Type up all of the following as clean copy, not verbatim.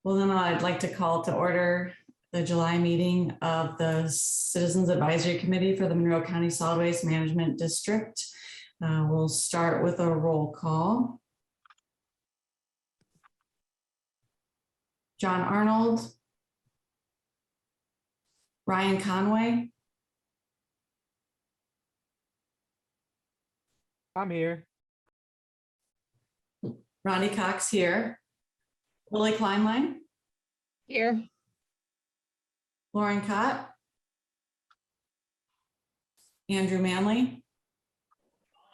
Well, then I'd like to call to order the July meeting of the Citizens Advisory Committee for the Monroe County Solid Waste Management District. We'll start with a roll call. John Arnold, Ryan Conway, I'm here. Ronnie Cox here, Lily Kleinlein, Here. Lauren Cott, Andrew Manley,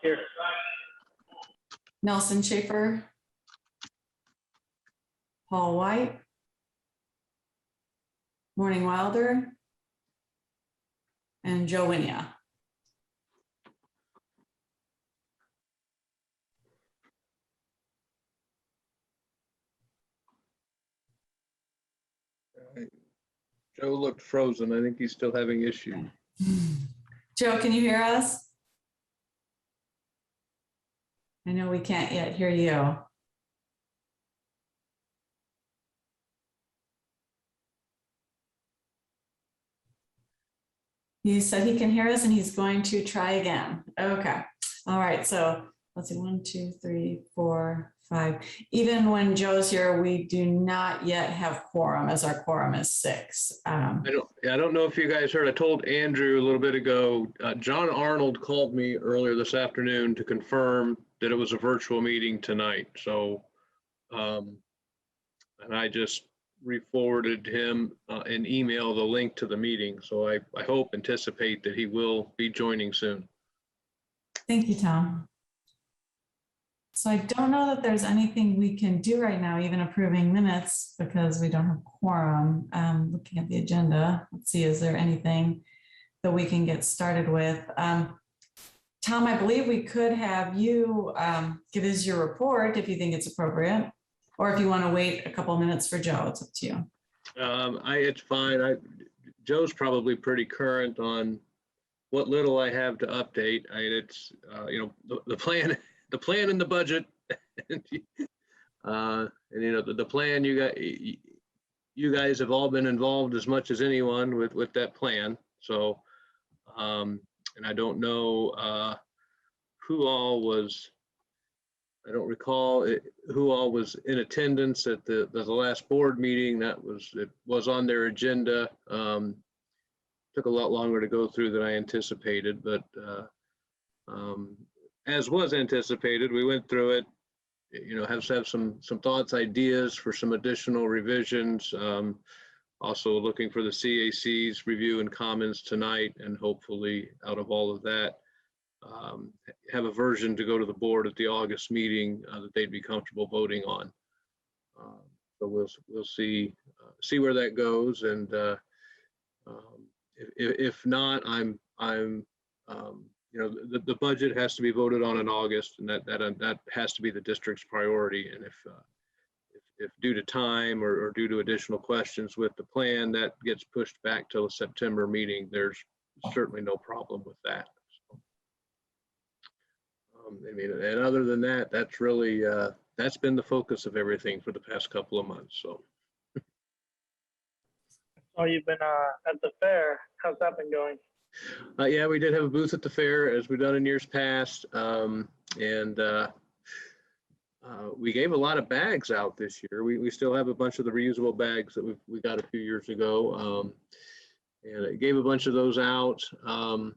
Here. Nelson Schaefer, Paul White, Morning Wilder, and Joe Winia. Joe looked frozen. I think he's still having issues. Joe, can you hear us? I know we can't yet hear you. He said he can hear us and he's going to try again. Okay. All right. So let's see, 1, 2, 3, 4, 5. Even when Joe's here, we do not yet have quorum, as our quorum is 6. I don't know if you guys heard, I told Andrew a little bit ago, John Arnold called me earlier this afternoon to confirm that it was a virtual meeting tonight. So, and I just re-forwarded him an email, the link to the meeting. So I anticipate that he will be joining soon. Thank you, Tom. So I don't know that there's anything we can do right now, even approving minutes, because we don't have quorum. Looking at the agenda, let's see, is there anything that we can get started with? Tom, I believe we could have you give us your report if you think it's appropriate, or if you want to wait a couple of minutes for Joe, it's up to you. It's fine. Joe's probably pretty current on what little I have to update. It's the plan. The plan and the budget, and the plan, you guys have all been involved as much as anyone with that plan. So, and I don't know who all was. I don't recall who all was in attendance at the last board meeting. It was on their agenda. Took a lot longer to go through than I anticipated, but. As was anticipated, we went through it, have some thoughts, ideas for some additional revisions. Also looking for the CAC's review and comments tonight, and hopefully out of all of that, have a version to go to the board at the August meeting that they'd be comfortable voting on. So we'll see where that goes, and if not, the budget has to be voted on in August, and that has to be the district's priority. And if due to time or due to additional questions with the plan that gets pushed back till the September meeting, there's certainly no problem with that. So, and other than that, that's really that's been the focus of everything for the past couple of months. So. Oh, you've been at the fair. How's that been going? Yeah, we did have a booth at the fair, as we've done in years past, we gave a lot of bags out this year. We still have a bunch of the reusable bags that we got a few years ago, and I gave a bunch of those out. And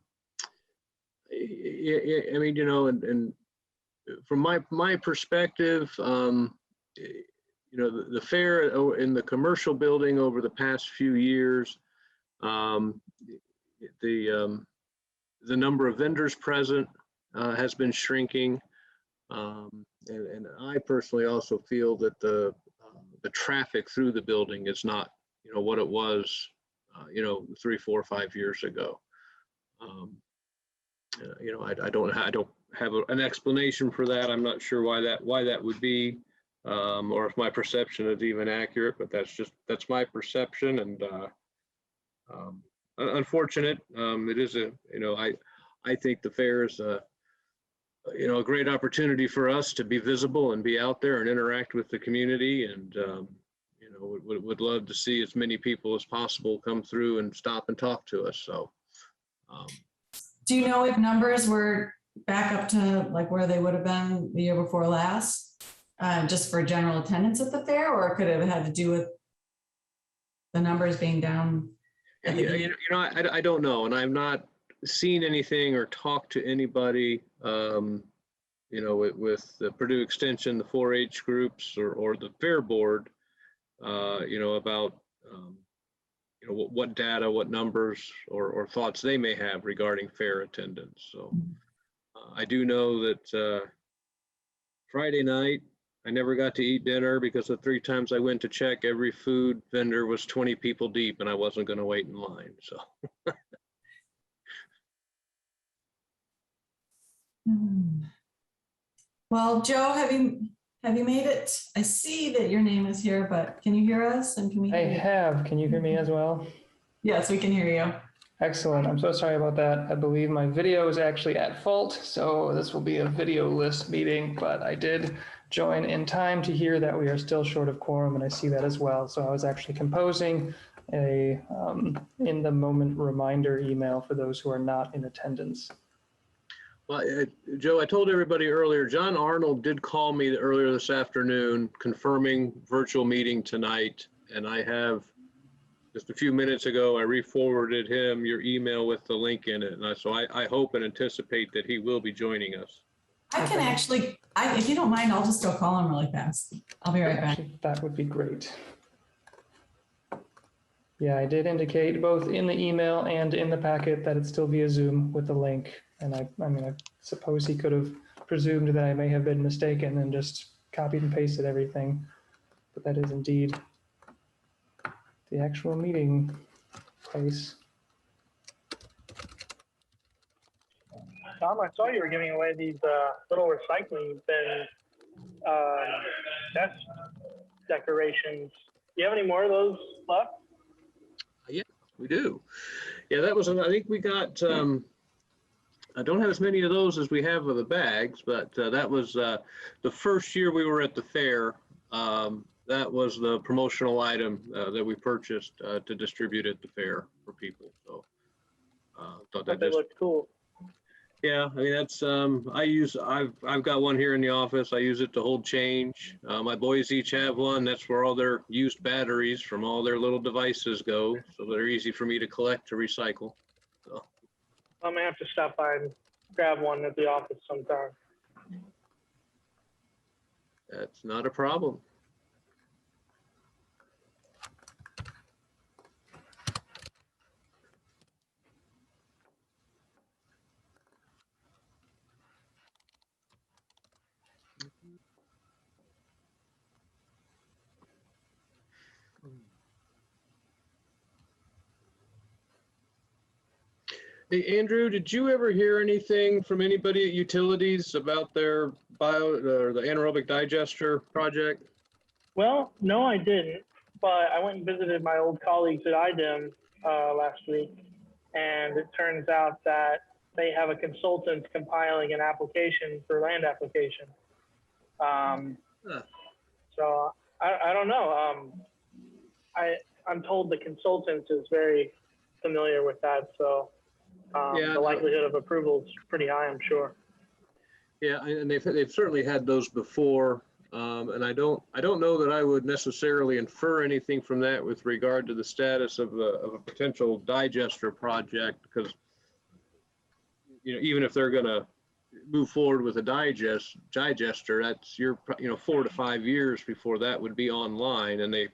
from my perspective, the fair in the commercial building over the past few years. The number of vendors present has been shrinking, and I personally also feel that the traffic through the building is not what it was 3, 4, 5 years ago. I don't have an explanation for that. I'm not sure why that would be, or if my perception is even accurate, but that's my perception. And unfortunate. It is I think the fair is a great opportunity for us to be visible and be out there and interact with the community. And would love to see as many people as possible come through and stop and talk to us. So, Do you know if numbers were back up to like where they would have been the year before last, just for general attendance at the fair, or could it have had to do with the numbers being down? At the beginning? I don't know, and I've not seen anything or talked to anybody, with the Purdue Extension, the 4-H groups, or the fair board, about what data, what numbers, or thoughts they may have regarding fair attendance. So I do know that Friday night, I never got to eat dinner because the 3 times I went to check, every food vendor was 20 people deep and I wasn't going to wait in line. So. Well, Joe, have you made it? I see that your name is here, but can you hear us? And can we? I have. Can you hear me as well? Yes, we can hear you. Excellent. I'm so sorry about that. I believe my video is actually at fault, so this will be a video-less meeting, but I did join in time to hear that we are still short of quorum, and I see that as well. So I was actually composing a in-the-moment reminder email for those who are not in attendance. Well, Joe, I told everybody earlier, John Arnold did call me earlier this afternoon confirming virtual meeting tonight, and I have just a few minutes ago, I re-forwarded him your email with the link in it. And so I hope and anticipate that he will be joining us. I can actually, if you don't mind, I'll just go call him really fast. I'll be right back. That would be great. Yeah, I did indicate both in the email and in the packet that it's still via Zoom with the link. And I suppose he could have presumed that I may have been mistaken and just copied and pasted everything. But that is indeed the actual meeting place. Tom, I saw you were giving away these little recycling bin desk decorations. Do you have any more of those left? Yeah, we do. Yeah, that was, I think we got, I don't have as many of those as we have of the bags, but that was the first year we were at the fair. That was the promotional item that we purchased to distribute at the fair for people. So thought that They looked cool. Yeah, I mean, that's, I've got one here in the office. I use it to hold change. My boys each have one. That's where all their used batteries from all their little devices go. So they're easy for me to collect, to recycle. So I'm gonna have to stop by and grab one at the office sometime. that's not a problem. Hey, Andrew, did you ever hear anything from anybody at utilities about their or the anaerobic digester project? Well, no, I didn't, but I went and visited my old colleagues at IDEM last week, and it turns out that they have a consultant compiling an application for land application. So I don't know. I'm told the consultant is very familiar with that, so Yeah, the likelihood of approval is pretty high, I'm sure. Yeah, and they've certainly had those before, and I don't know that I would necessarily infer anything from that with regard to the status of a potential digester project, because even if they're going to move forward with a digester, that's 4 to 5 years before that would be online, and they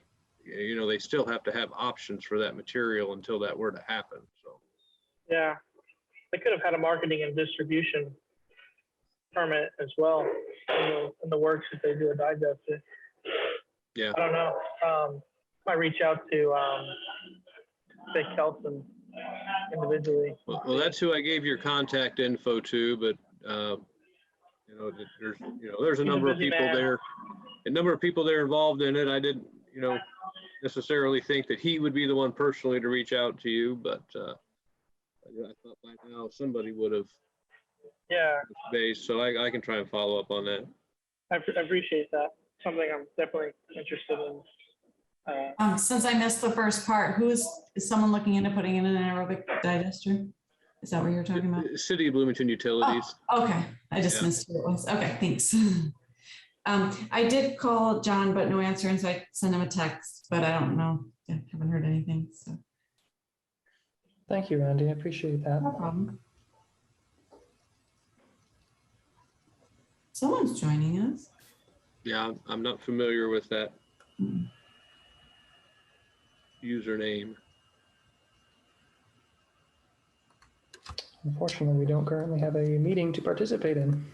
still have to have options for that material until that were to happen. So yeah, they could have had a marketing and distribution permit as well in the works if they do a digester. Yeah, I don't know. Might reach out to Vic Kelson individually. well, that's who I gave your contact info to, but there's a number of people there, involved in it. I didn't, necessarily think that he would be the one personally to reach out to you, but I thought by now somebody would have. Yeah. Base, so I can try and follow up on that. I appreciate that. Something I'm definitely interested in Since I missed the first part, is someone looking into putting in an aerobic digester? Is that what you're talking about? City of Bloomington Utilities. Oh, okay, I just Yeah. missed who it was. Okay, thanks. I did call John, but no answer, and so I sent him a text, but I don't know. I haven't heard anything, so Thank you, Randy. I appreciate that. no problem. Someone's joining us. Yeah, I'm not familiar with that Hmm. username. Unfortunately, we don't currently have a meeting to participate in.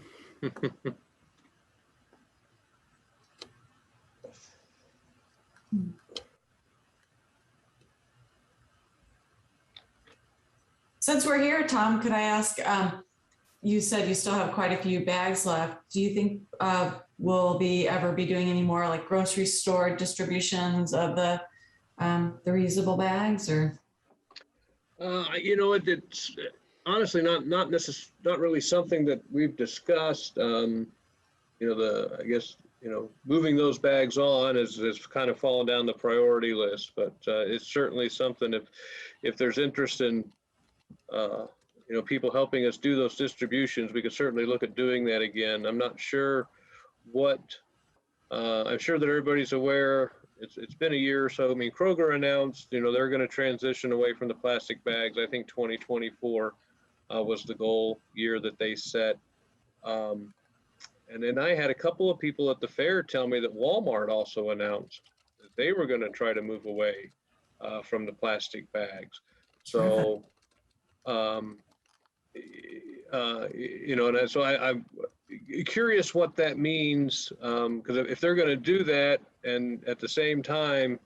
Since we're here, Tom, could I ask, you said you still have quite a few bags left. Do you think we'll ever be doing any more like grocery store distributions of the reusable bags, or? You know, it's honestly not really something that we've discussed. You know, I guess, you know, moving those bags on is kind of fallen down the priority list, but it's certainly something if there's interest in, you know, people helping us do those distributions, we could certainly look at doing that again. I'm not sure what, I'm sure that everybody's aware. It's been a year or so. I mean, Kroger announced, you know, they're going to transition away from the plastic bags. I think 2024 was the goal year that they set. And then I had a couple of people at the fair tell me that Walmart also announced that they were going to try to move away from the plastic bags. So, you know, and so I'm curious what that means, because if they're going to do that and at the same time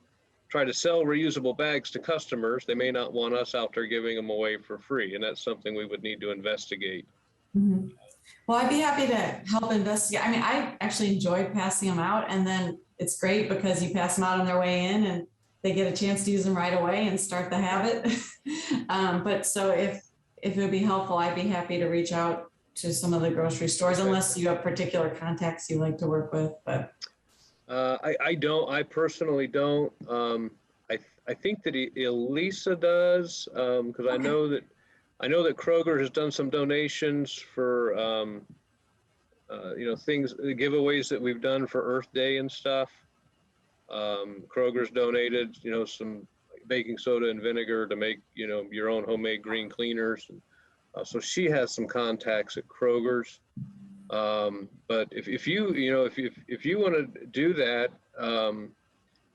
try to sell reusable bags to customers, they may not want us out there giving them away for free, and that's something we would need to investigate. Mm-hmm. Well, I'd be happy to help investigate. I mean, I actually enjoyed passing them out, and then it's great because you pass them out on their way in and they get a chance to use them right away and start the habit. But so if it would be helpful, I'd be happy to reach out to some of the grocery stores, unless you have particular contacts you like to work with. But I personally don't. I think that Elisa does, because I know that Kroger has done some donations for you know, things, giveaways that we've done for Earth Day and stuff. Kroger's donated, you know, some baking soda and vinegar to make, you know, your own homemade green cleaners. So she has some contacts at Kroger's. But if you want to do that,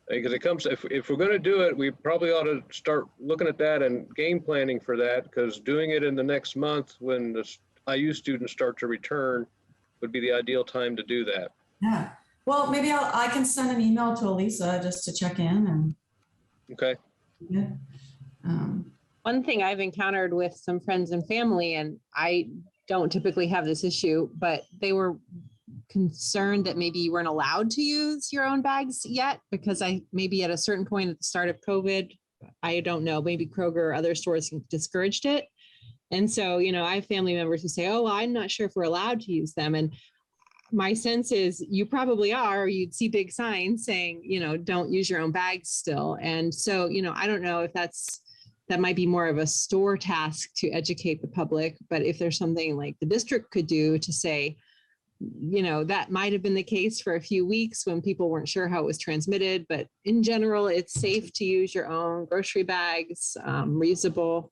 because it comes, if we're going to do it, we probably ought to start looking at that and game planning for that, because doing it in the next month when the IU students start to return would be the ideal time to do that. yeah, well, maybe I can send an email to Elisa just to check in and. Okay. Yeah. One thing I've encountered with some friends and family, and I don't typically have this issue, but they were concerned that maybe you weren't allowed to use your own bags yet, because maybe at a certain point at the start of COVID, I don't know, maybe Kroger or other stores discouraged it. And so, you know, I have family members who say, oh, well, I'm not sure if we're allowed to use them. And my sense is you probably are. You'd see big signs saying, you know, don't use your own bags still. And so, you know, I don't know if that might be more of a store task to educate the public. But if there's something like the district could do to say, you know, that might have been the case for a few weeks when people weren't sure how it was transmitted. But in general, it's safe to use your own grocery bags, reusable.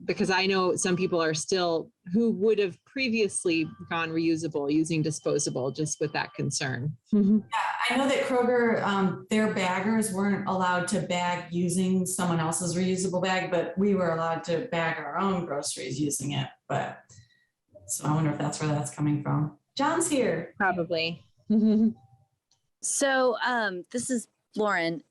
Because I know some people are still, who would have previously gone reusable using disposable, just with that concern. Yeah, I know that Kroger, their baggers weren't allowed to bag using someone else's reusable bag, but we were allowed to bag our own groceries using it. But so I wonder if that's where that's coming from. John's here. Probably. So this is Lauren.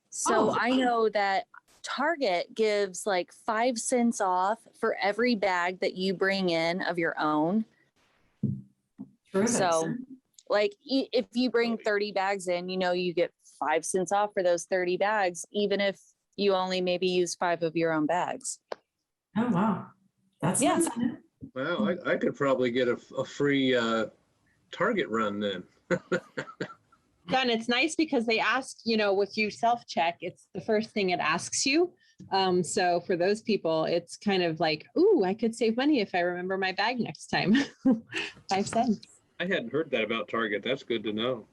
So I know that Target gives like 5 cents off for every bag that you bring in of your own. Terrific. So like if you bring 30 bags in, you know, you get 5 cents off for those 30 bags, even if you only maybe use 5 of your own bags. Oh, wow. That's Yeah. nice. Well, I could probably get a free Target run then. Yeah, and it's nice because they ask, if you self-check, it's the first thing it asks you. So for those people, it's kind of like, ooh, I could save money if I remember my bag next time. 5 cents. I hadn't heard that about Target. That's good to know.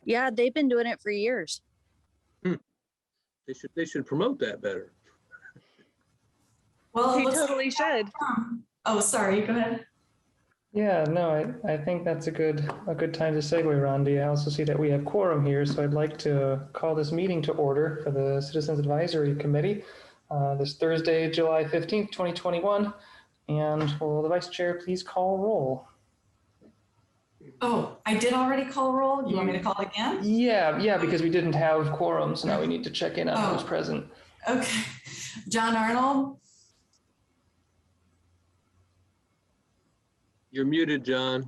Yeah, they've been doing it for years. They should promote that better. Well, it You looks totally should. oh, sorry, go ahead. Yeah, no, I think that's a good time to segue, Rondi. I also see that we have quorum here, so I'd like to call this meeting to order for the Citizens Advisory Committee this Thursday, July 15th, 2021. And will the Vice Chair please call roll? Oh, I did already call roll. You want me to call it again? Yeah, because we didn't have quorum, so now we need to check in on who's Oh. present. Okay. John Arnold, You're muted, John.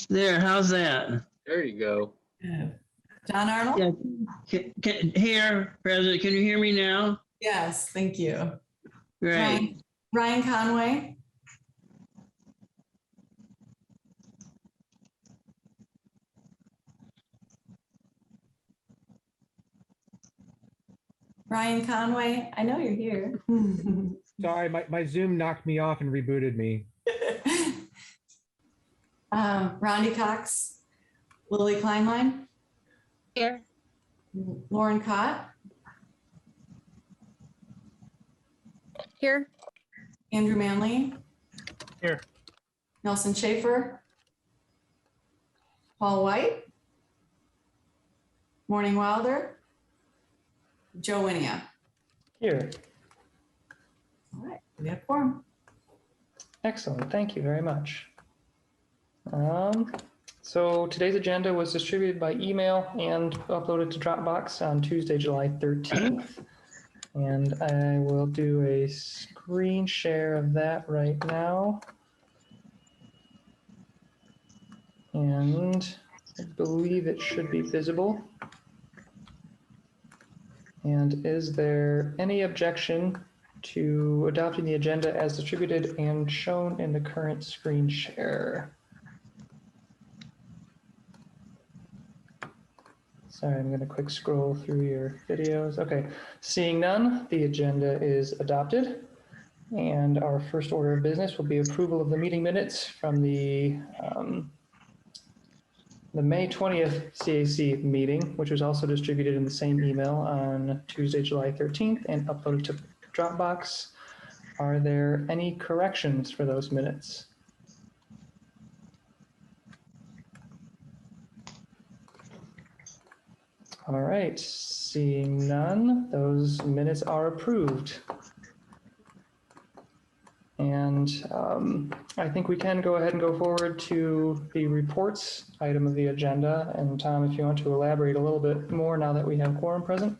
There, how's that? There you go. John Arnold? Yeah, here, President, can you hear me now? Yes, thank you. Great. Ryan Conway, Ryan Conway, I know you're here. Sorry, my Zoom knocked me off and rebooted me. Rondi Cox, Lily Kleinlein, Here. Lauren Cott, Here, Andrew Manley. Here. Nelson Schaefer. Paul White. Morning Wilder. Joe Winia. Here. All right, we have quorum. Excellent, thank you very much. So today's agenda was distributed by email and uploaded to Dropbox on Tuesday, July 13th. And I will do a screen share of that right now. And I believe it should be visible. And is there any objection to adopting the agenda as distributed and shown in the current screen share? Sorry, I'm going to quick scroll through your videos. Okay, seeing none, the agenda is adopted. And our first order of business will be approval of the meeting minutes from the May 20th CAC meeting, which was also distributed in the same email on Tuesday, July 13th and uploaded to Dropbox. Are there any corrections for those minutes? All right, seeing none, those minutes are approved. And I think we can go ahead and go forward to the reports item of the agenda. And Tom, if you want to elaborate a little bit more now that we have quorum present.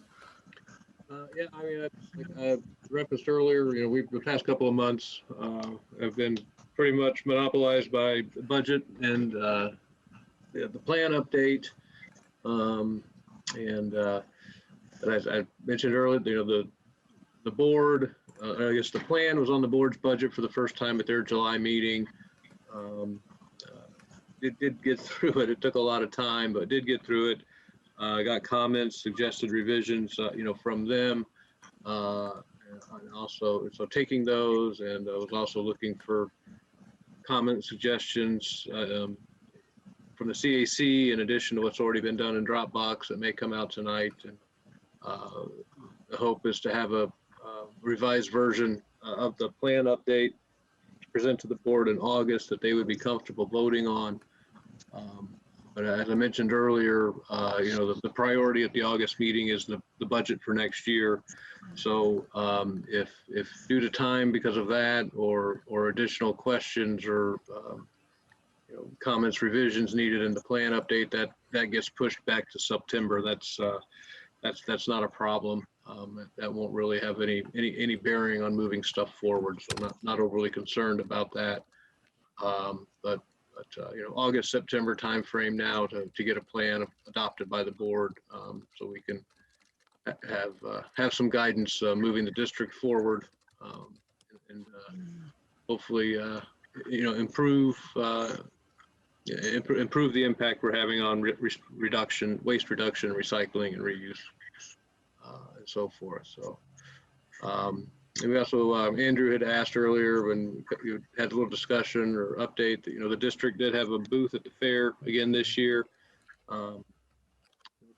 Yeah, I mean, like I referenced earlier, the past couple of months have been pretty much monopolized by the budget and the plan update. As I mentioned earlier, the board, I guess the plan was on the board's budget for the first time at their July meeting. It did get through it. It took a lot of time, but did get through it. I got comments, suggested revisions, from them. And also, so taking those, and I was also looking for comment suggestions from the CAC in addition to what's already been done in Dropbox that may come out tonight. And the hope is to have a revised version of the plan update to present to the board in August that they would be comfortable voting on. But as I mentioned earlier, the priority at the August meeting is the budget for next year. So if due to time because of that or additional questions or comments, revisions needed in the plan update, that gets pushed back to September. That's not a problem. That won't really have any bearing on moving stuff forward. So not overly concerned about that. But But August, September timeframe now to get a plan adopted by the board, so we can have some guidance moving the district forward, and hopefully improve the impact we're having on reduction, waste reduction, recycling, and reuse, and so forth. So. And we also, Andrew had asked earlier when you had a little discussion or update that, the district did have a booth at the fair again this year.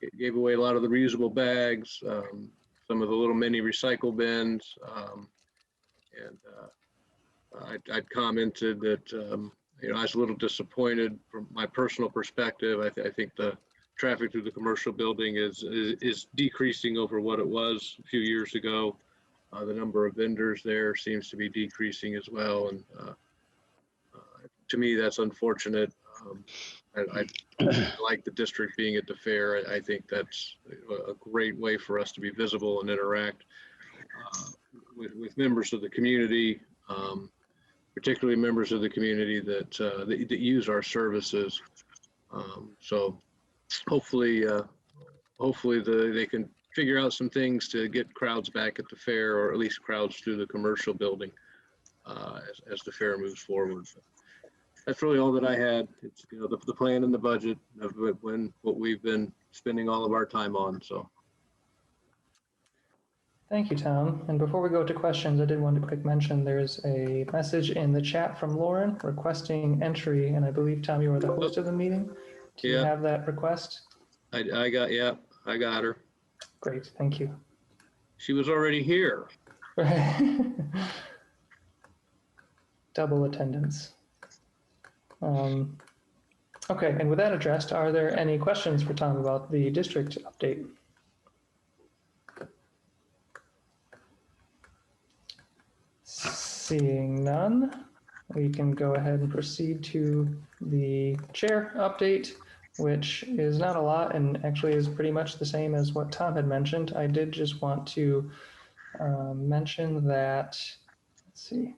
It gave away a lot of the reusable bags, some of the little mini recycle bins. I'd commented that, I was a little disappointed from my personal perspective. I think the traffic through the commercial building is decreasing over what it was a few years ago. The number of vendors there seems to be decreasing as well. And to me, that's unfortunate. I like the district being at the fair. I think that's a great way for us to be visible and interact with members of the community, particularly members of the community that use our services. So hopefully they can figure out some things to get crowds back at the fair, or at least crowds through the commercial building as the fair moves forward. But that's really all that I had. It's the plan and the budget of what we've been spending all of our time on. So. Thank you, Tom. And before we go to questions, I did want to quick mention there's a message in the chat from Lauren requesting entry, and I believe, Tom, you are the host of the meeting. Do you have that request? I got her. Great, thank you. She was already here. Double attendance. Okay, and with that addressed, are there any questions for Tom about the district update? Seeing none, we can go ahead and proceed to the chair update, which is not a lot and actually is pretty much the same as what Tom had mentioned. I did just want to mention that, let's see.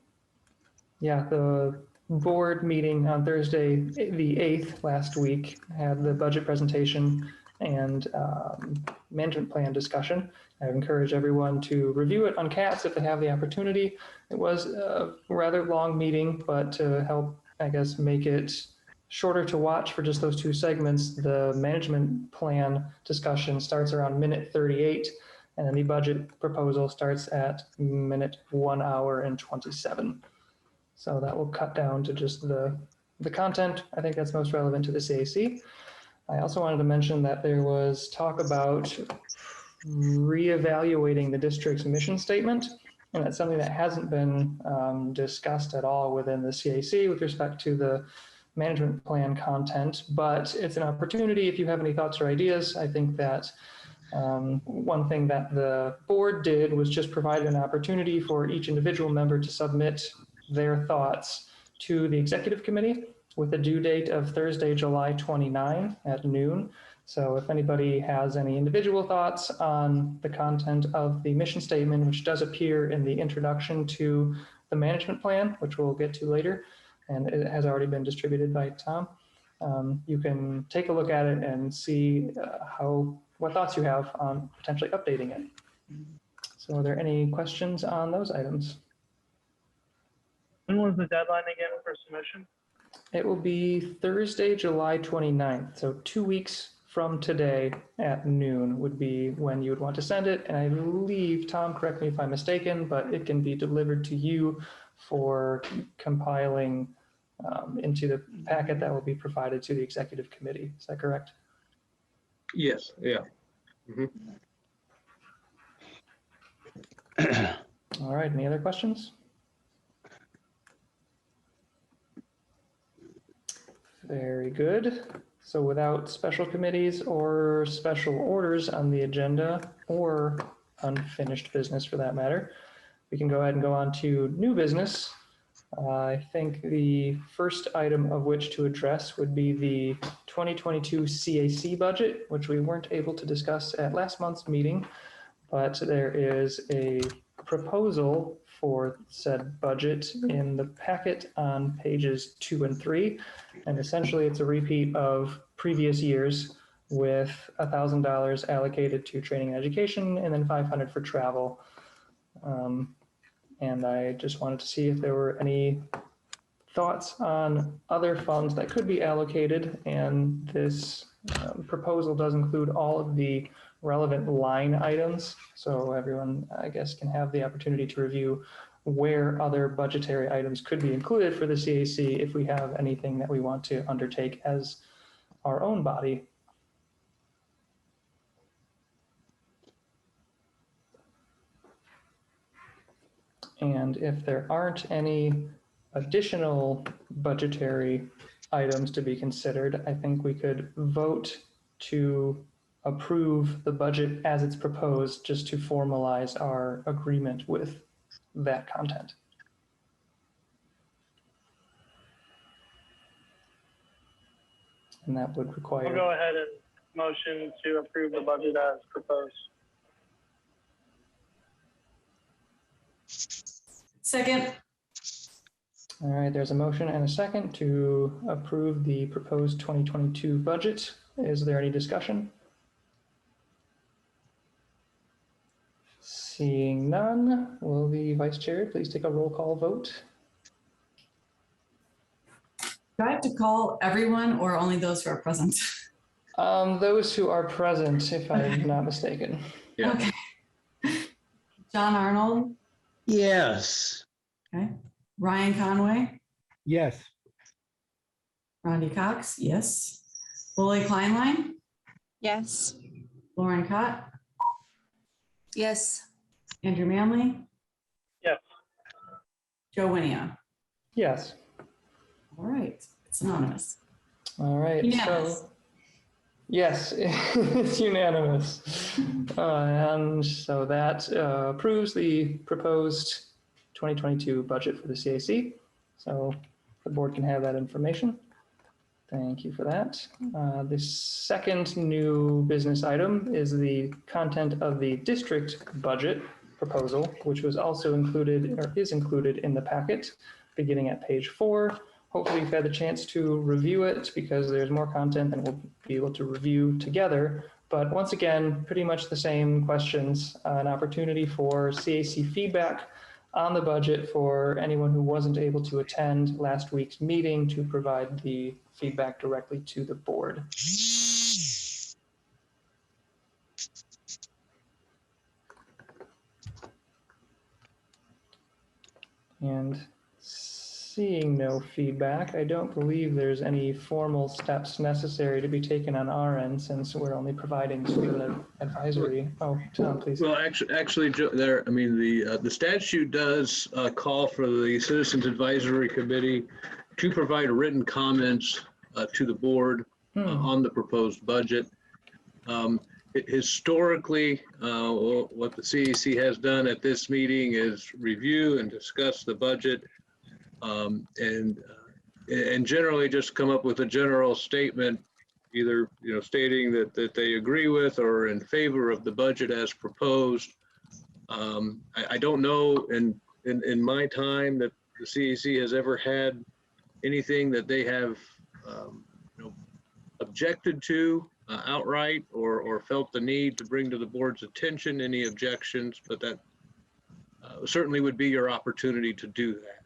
Yeah, the board meeting on Thursday, the 8th last week, had the budget presentation and management plan discussion. I encourage everyone to review it on CATS if they have the opportunity. It was a rather long meeting, but to help, I guess, make it shorter to watch for just those two segments, the management plan discussion starts around minute 38, and then the budget proposal starts at minute 1 hour and 27. So that will cut down to just the content. I think that's most relevant to the CAC. I also wanted to mention that there was talk about reevaluating the district's mission statement, and that's something that hasn't been discussed at all within the CAC with respect to the management plan content, but it's an opportunity if you have any thoughts or ideas. I think that one thing that the board did was just provide an opportunity for each individual member to submit their thoughts to the executive committee with a due date of Thursday, July 29 at noon. So if anybody has any individual thoughts on the content of the mission statement, which does appear in the introduction to the management plan, which we'll get to later, and it has already been distributed by Tom, you can take a look at it and see what thoughts you have on potentially updating it. So are there any questions on those items? When was the deadline again for submission? It will be Thursday, July 29th. So 2 weeks from today at noon would be when you would want to send it. And I believe, Tom, correct me if I'm mistaken, but it can be delivered to you for compiling into the packet that will be provided to the executive committee. Is that correct? Yes, yeah. Mm-hmm. All right, any other questions? Very good. So without special committees or special orders on the agenda, or unfinished business for that matter, we can go ahead and go on to new business. I think the first item of which to address would be the 2022 CAC budget, which we weren't able to discuss at last month's meeting, but there is a proposal for said budget in the packet on pages 2 and 3. And essentially it's a repeat of previous years with $1,000 allocated to training and education and then 500 for travel. And I just wanted to see if there were any thoughts on other funds that could be allocated. And this proposal does include all of the relevant line items. So everyone, I guess, can have the opportunity to review where other budgetary items could be included for the CAC if we have anything that we want to undertake as our own body. And if there aren't any additional budgetary items to be considered, I think we could vote to approve the budget as it's proposed, just to formalize our agreement with that content. And that would require. I'll go ahead and motion to approve the budget as proposed. Second. All right, there's a motion and a second to approve the proposed 2022 budget. Is there any discussion? Seeing none, will the vice chair please take a roll call vote? Do I have to call everyone or only those who are present? Those who are present, if I'm not mistaken. Yeah. Okay. John Arnold. Yes. Okay. Ryan Conway. Yes. Rondi Cox. Yes. Lily Kleinlein. Yes. Lauren Cott. Yes. Andrew Manley. Yes. Joe Winia. Yes. All right. It's anonymous. All right. Unanimous. So, yes, it's unanimous. And so that approves the proposed 2022 budget for the CAC. So the board can have that information. Thank you for that. The second new business item is the content of the district budget proposal, which was also included or is included in the packet beginning at page 4. Hopefully you've had the chance to review it because there's more content than we'll be able to review together. But once again, pretty much the same questions, an opportunity for CAC feedback on the budget for anyone who wasn't able to attend last week's meeting to provide the feedback directly to the board. And seeing no feedback, I don't believe there's any formal steps necessary to be taken on our end since we're only providing sort of an advisory. Oh, Tom, please. Well, actually, there. I mean, the statute does call for the Citizens Advisory Committee to provide written comments to the board on the proposed budget. Historically, what the CAC has done at this meeting is review and discuss the budget. And generally just come up with a general statement, either stating that they agree with or in favor of the budget as proposed. I don't know in my time that the CAC has ever had anything that they have objected to outright or felt the need to bring to the board's attention any objections, but that certainly would be your opportunity to do that.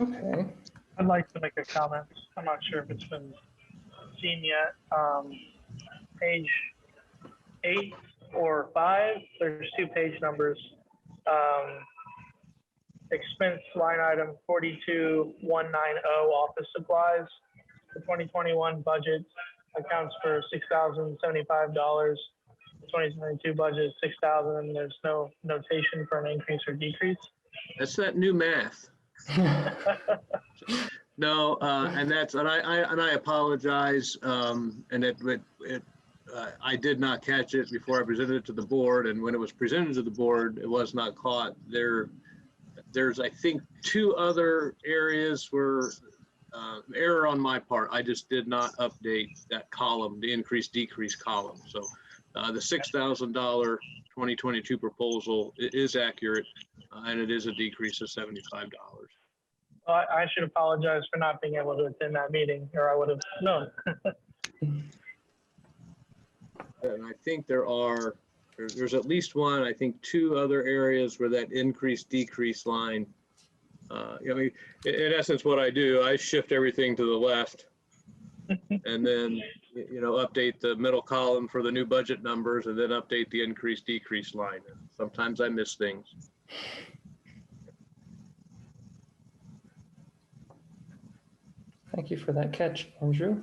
Okay. I'd like to make a comment. I'm not sure if it's been seen yet. Page 8 or 5, there's 2 page numbers. Expense line item 42190 office supplies. The 2021 budget accounts for $6,075. The 2022 budget is $6,000. There's no notation for an increase or decrease. That's that new math. No, and I apologize. And I did not catch it before I presented it to the board. And when it was presented to the board, it was not caught. There's I think 2 other areas where error on my part. I just did not update that column, the increase decrease column. So the $6,000 2022 proposal is accurate, and it is a decrease of $75. I should apologize for not being able to attend that meeting, or I would have known. And I think there's at least one, I think two other areas where that increase decrease line. I mean, in essence, what I do, I shift everything to the left and then, update the middle column for the new budget numbers and then update the increase decrease line. Sometimes I miss things. Thank you for that catch, Andrew.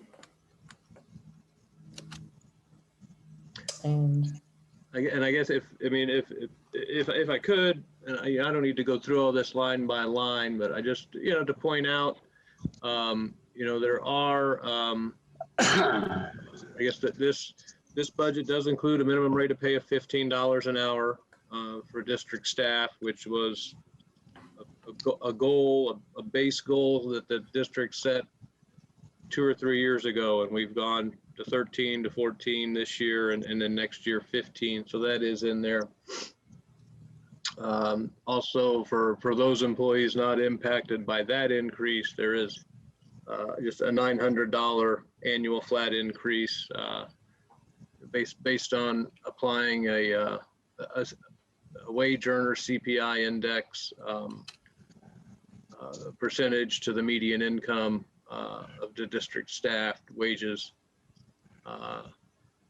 And I guess if I could, and I don't need to go through all this line by line, but I just, to point out, there are, I guess that this budget does include a minimum rate of pay of $15 an hour for district staff, which was a goal, a base goal that the district set 2 or 3 years ago, and we've gone to 13 to 14 this year, and then next year 15. So that is in there. Also, for those employees not impacted by that increase, there is just a $900 annual flat increase based on applying a wage earner CPI index percentage to the median income of the district staff wages.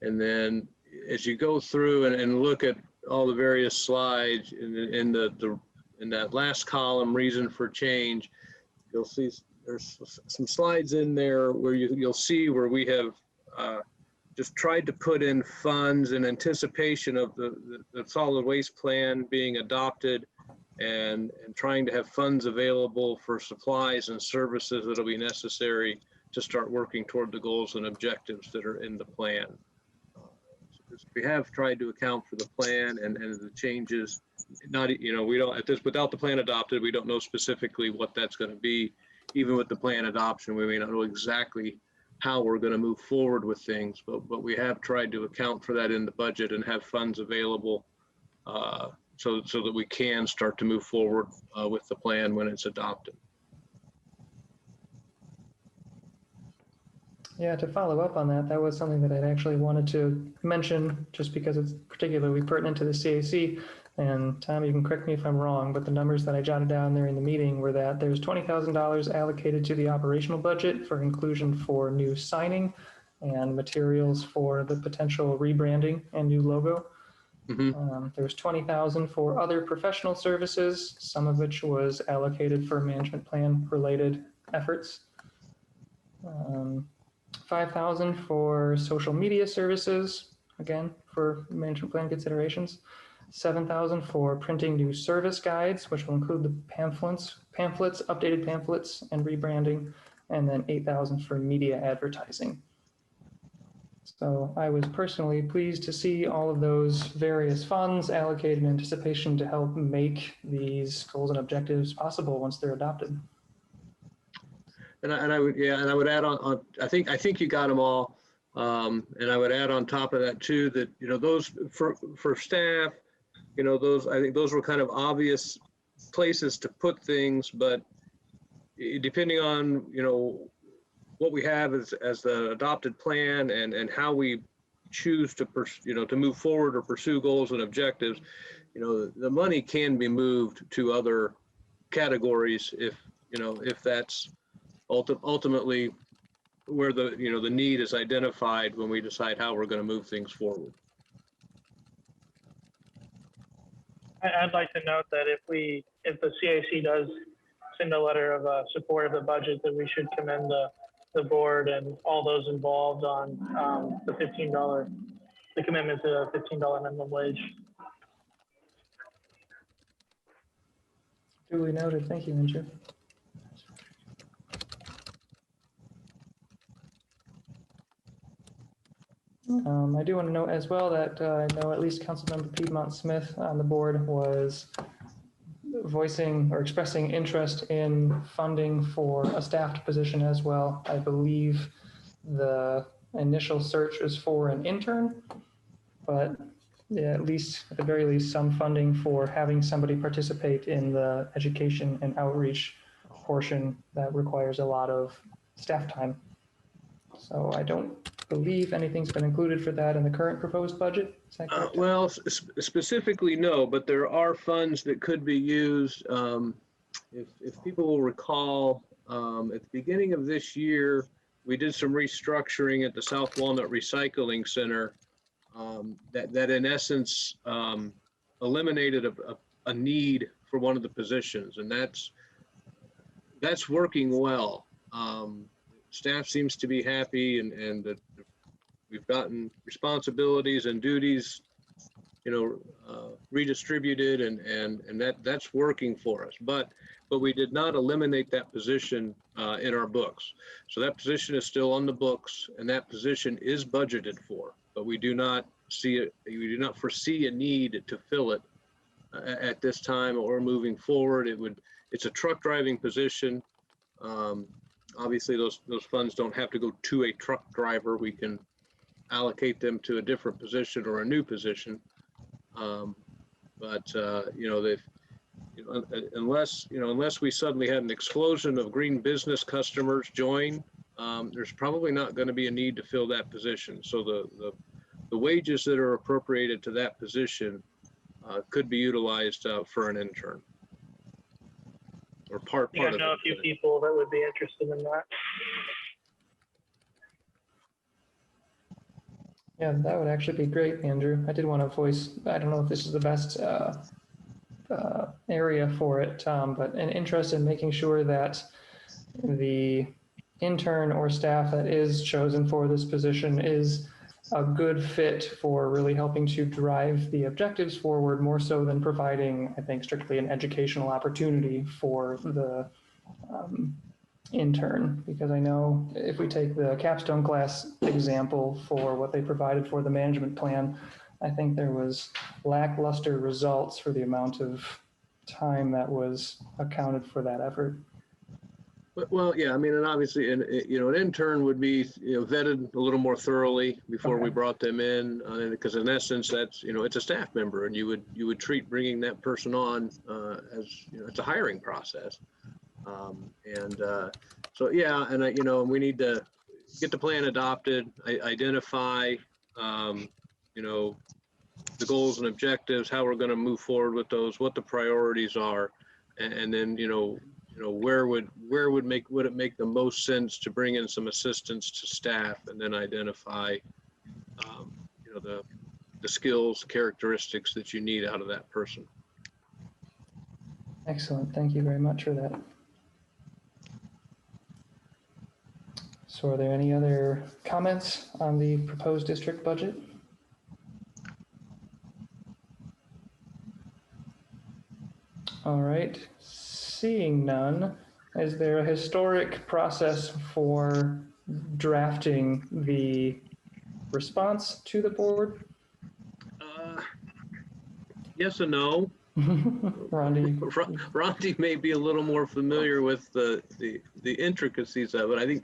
And then as you go through and look at all the various slides in that last column, reason for change, you'll see there's some slides in there where you'll see where we have just tried to put in funds in anticipation of the solid waste plan being adopted, and trying to have funds available for supplies and services that'll be necessary to start working toward the goals and objectives that are in the plan. We have tried to account for the plan and the changes. Not, we don't, without the plan adopted, we don't know specifically what that's going to be. Even with the plan adoption, we may not know exactly how we're going to move forward with things, but we have tried to account for that in the budget and have funds available so that we can start to move forward with the plan when it's adopted. yeah, to follow up on that, that was something that I'd actually wanted to mention just because it's particularly pertinent to the CAC. And Tom, you can correct me if I'm wrong, but the numbers that I jotted down there in the meeting were that there's $20,000 allocated to the operational budget for inclusion for new signing and materials for the potential rebranding and new logo. Mm-hmm. There's $20,000 for other professional services, some of which was allocated for management plan related efforts. $5,000 for social media services, again, for management plan considerations. $7,000 for printing new service guides, which will include the pamphlets, updated pamphlets, and rebranding, and then $8,000 for media advertising. So I was personally pleased to see all of those various funds allocated in anticipation to help make these goals and objectives possible once they're adopted. And I would add on, I think you got them all. And I would add on top of that too, that, those for staff, I think those were kind of obvious places to put things, but depending on, what we have as the adopted plan and how we choose to, to move forward or pursue goals and objectives, the money can be moved to other categories if that's ultimately where the need is identified when we decide how we're going to move things forward. I'd like to note that if the CAC does send a letter of support of the budget, that we should commend the board and all those involved on the commitment to a $15 minimum wage. Duly noted. Thank you, Andrew. I do want to note as well that I know at least Councilmember Piedmont Smith on the board was voicing or expressing interest in funding for a staffed position as well. I believe the initial search is for an intern, but yeah, at least, at the very least, some funding for having somebody participate in the education and outreach portion that requires a lot of staff time. So I don't believe anything's been included for that in the current proposed budget. Is that correct? Well, specifically, no, but there are funds that could be used. If people will recall, at the beginning of this year, we did some restructuring at the South Walnut Recycling Center that in essence eliminated a need for one of the positions, and that's working well. Staff seems to be happy, and that we've gotten responsibilities and duties, redistributed, and that's working for us. But we did not eliminate that position in our books. So that position is still on the books, and that position is budgeted for. But we do not foresee a need to fill it at this time or moving forward. It's a truck driving position. Obviously, those funds don't have to go to a truck driver. We can allocate them to a different position or a new position. Unless we suddenly had an explosion of green business customers join, there's probably not going to be a need to fill that position. So the wages that are appropriated to that position could be utilized for an intern or part I of know a few people that would be interested in that. Yeah, that would actually be great, Andrew. I did want to voice, I don't know if this is the best area for it, but an interest in making sure that the intern or staff that is chosen for this position is a good fit for really helping to drive the objectives forward, more so than providing, I think, strictly an educational opportunity for the intern. Because I know if we take the capstone class example for what they provided for the management plan, I think there was lackluster results for the amount of time that was accounted for that effort. Well, yeah, I mean, and obviously, an intern would be, vetted a little more thoroughly before we brought them in, because in essence, that's, it's a staff member, and you would treat bringing that person on as, it's a hiring process. So, yeah, and and we need to get the plan adopted, identify, the goals and objectives, how we're going to move forward with those, what the priorities are, and then, where would it make the most sense to bring in some assistance to staff, and then identify, the skills, characteristics that you need out of that person. Excellent. Thank you very much for that. So are there any other comments on the proposed district budget? All right, seeing none, is there a historic process for drafting the response to the board? Yes and no. Rondi may be a little more familiar with the intricacies of it.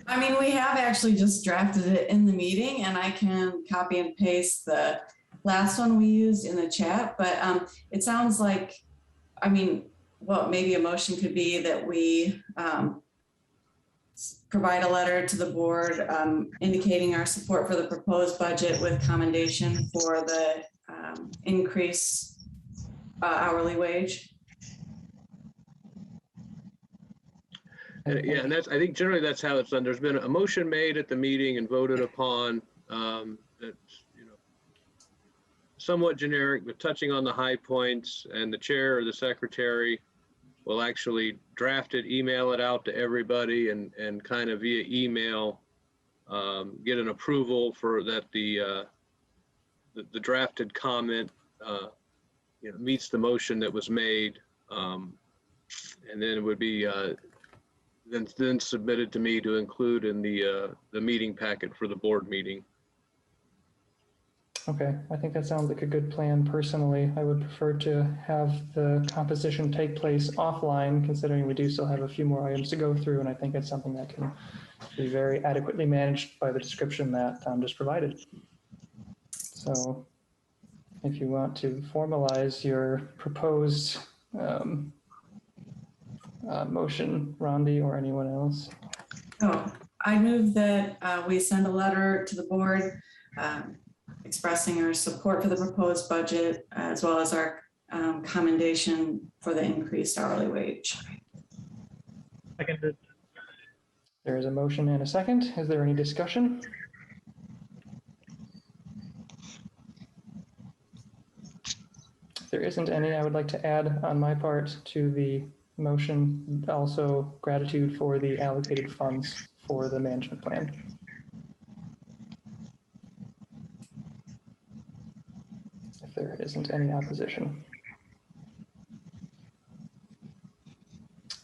I mean, we have actually just drafted it in the meeting, and I can copy and paste the last one we used in the chat, but it sounds like, maybe a motion could be that we provide a letter to the board indicating our support for the proposed budget with commendation for the increase hourly wage. Yeah, and I think generally that's how it's done. There's been a motion made at the meeting and voted upon that's somewhat generic, but touching on the high points, and the chair or the secretary will actually draft it, email it out to everybody, and kind of via email get an approval for that the drafted comment meets the motion that was made, and then it would be then submitted to me to include in the meeting packet for the board meeting. Okay, I think that sounds like a good plan. Personally, I would prefer to have the composition take place offline, considering we do still have a few more items to go through, and I think it's something that can be very adequately managed by the description that Tom just provided. So if you want to formalize your proposed motion, Rondi or anyone else. Oh, I move that we send a letter to the board expressing our support for the proposed budget, as well as our commendation for the increased hourly wage. Seconded. There is a motion and a second. Is there any discussion? If there isn't any, I would like to add on my part to the motion also gratitude for the allocated funds for the management plan. If there isn't any opposition.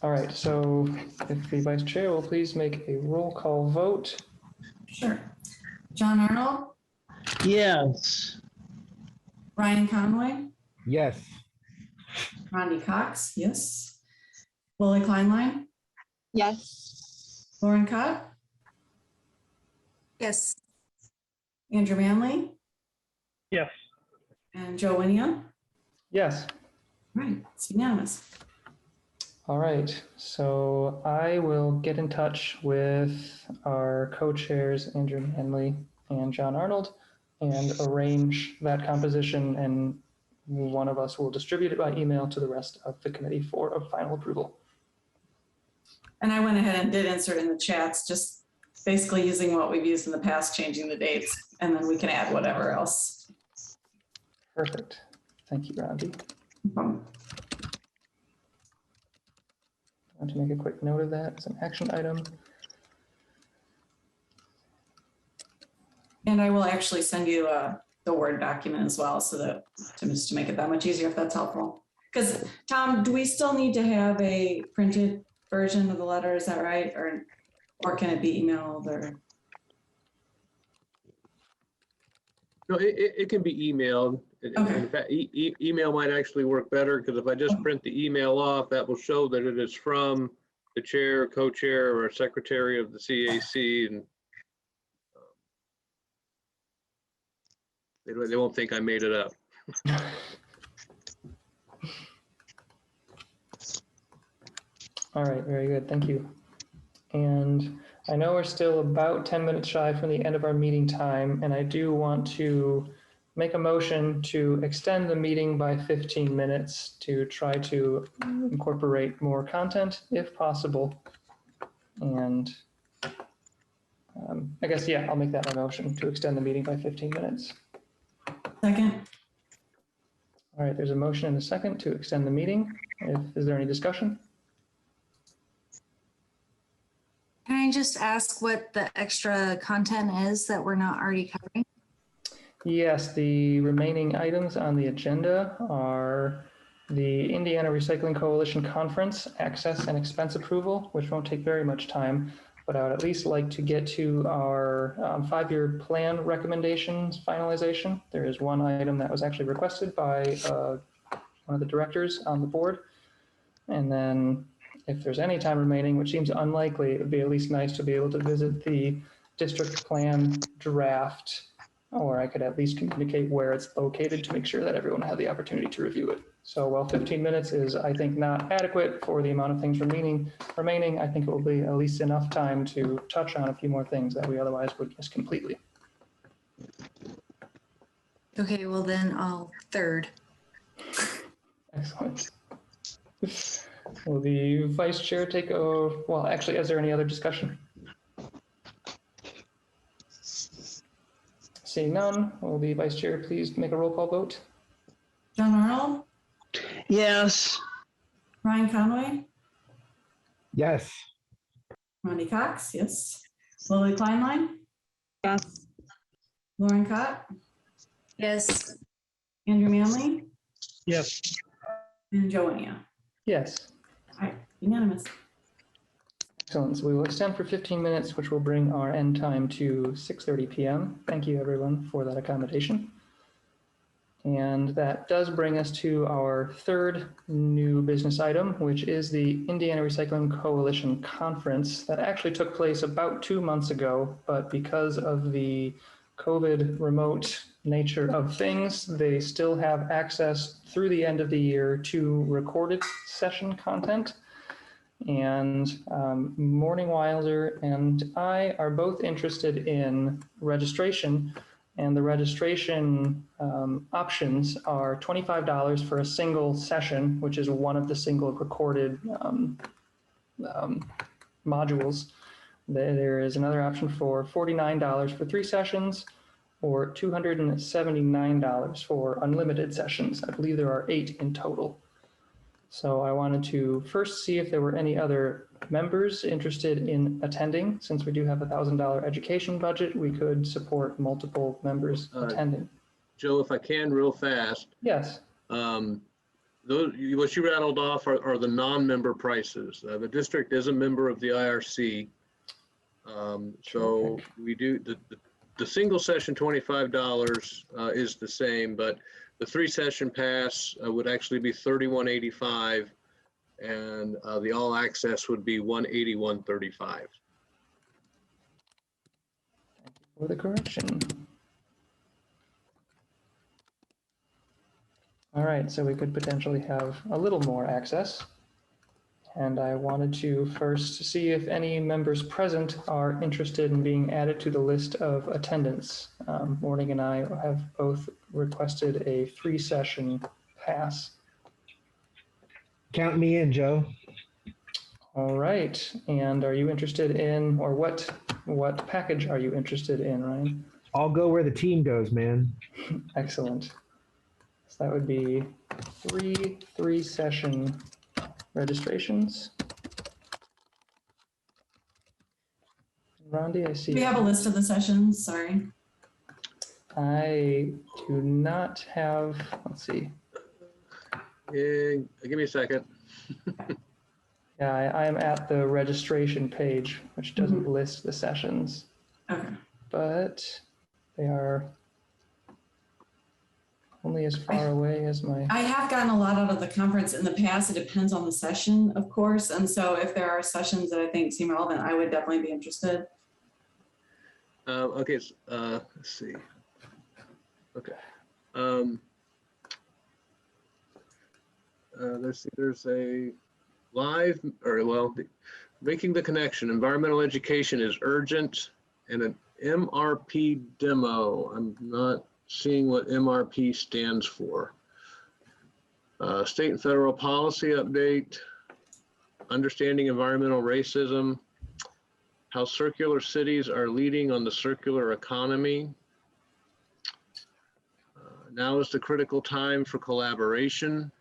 All right, so if the vice chair will please make a roll call vote. Sure. John Arnold, Yes. Ryan Conway, Yes. Rondi Cox, yes. Lily Kleinline, Yes. Lauren Cott, Yes. Andrew Manley, Yes. and Joe Winia. Yes. Right, it's unanimous. All right, so I will get in touch with our co-chairs, Andrew Henley and John Arnold, and arrange that composition, and one of us will distribute it by email to the rest of the committee for a final approval. And I went ahead and did insert in the chats, just basically using what we've used in the past, changing the dates, and then we can add whatever else. Perfect. Thank you, Rondi. I want to make a quick note of that as an action item. And I will actually send you the Word document as well, so that just to make it that much easier, if that's helpful. Because Tom, do we still need to have a printed version of the letter? Is that right? Or can it be emailed or? No, it can be emailed. Okay. In fact, email might actually work better, because if I just print the email off, that will show that it is from the chair, co-chair, or secretary of the CAC, and they won't think I made it up. All right, very good, thank you. And I know we're still about 10 minutes shy from the end of our meeting time, and I do want to make a motion to extend the meeting by 15 minutes to try to incorporate more content if possible. And I guess, yeah, I'll make that my motion to extend the meeting by 15 minutes. Second. All right, there's a motion and a second to extend the meeting. Is there any discussion? Can I just ask what the extra content is that we're not already covering? Yes, the remaining items on the agenda are the Indiana Recycling Coalition Conference access and expense approval, which won't take very much time, but I would at least like to get to our 5-year plan recommendations finalization. There is one item that was actually requested by one of the directors on the board. And then if there's any time remaining, which seems unlikely, it would be at least nice to be able to visit the district plan draft, or I could at least communicate where it's located to make sure that everyone had the opportunity to review it. So while 15 minutes is, I think, not adequate for the amount of things remaining, I think it will be at least enough time to touch on a few more things that we otherwise would miss completely. Okay, well then I'll third. Excellent. Will the vice chair take a, well, actually, is there any other discussion? Seeing none, will the vice chair please make a roll call vote? John Arnold, Yes. Ryan Conway, Yes. Rondi Cox, yes. Lily Kleinline, Yes. Lauren Cott, Yes. Andrew Manley, Yes. and Joe Winia. Yes. All right, unanimous. Excellent. So we will extend for 15 minutes, which will bring our end time to 6:30 p.m. Thank you, everyone, for that accommodation. And that does bring us to our third new business item, which is the Indiana Recycling Coalition Conference that actually took place about 2 months ago, but because of the COVID remote nature of things, they still have access through the end of the year to recorded session content. And Morning Wilder and I are both interested in registration, and the registration options are $25 for a single session, which is one of the single recorded modules. There is another option for $49 for 3 sessions, or $279 for unlimited sessions. I believe there are 8 in total. So I wanted to first see if there were any other members interested in attending. Since we do have a $1,000 education budget, we could support multiple members attending. Joe, if I can real fast. Yes. What you rattled off are the non-member prices. The district is a member of the IRC. So we do, the single session $25 is the same, but the 3 session pass would actually be $31.85, and the all access would be $181.35. For the correction. All right, so we could potentially have a little more access. And I wanted to first see if any members present are interested in being added to the list of attendance. Morning and I have both requested a 3 session pass. Count me in, Joe. All right, and are you interested in, or what package are you interested in, Ryan? I'll go where the team goes, man. Excellent. So that would be 3 session registrations. Rondi, I see. We have a list of the sessions, sorry. I do not have, let's see. Give me a second. Yeah, I am at the registration page, which doesn't list the sessions. Okay. But they are only as far away as my... I have gotten a lot out of the conference in the past. It depends on the session, of course. And so if there are sessions that I think seem relevant, I would definitely be interested. Okay, let's see. Okay. There's a live, making the connection. Environmental education is urgent, and an MRP demo. I'm not seeing what MRP stands for. State and federal policy update, understanding environmental racism, how circular cities are leading on the circular economy. Now is the critical time for collaboration.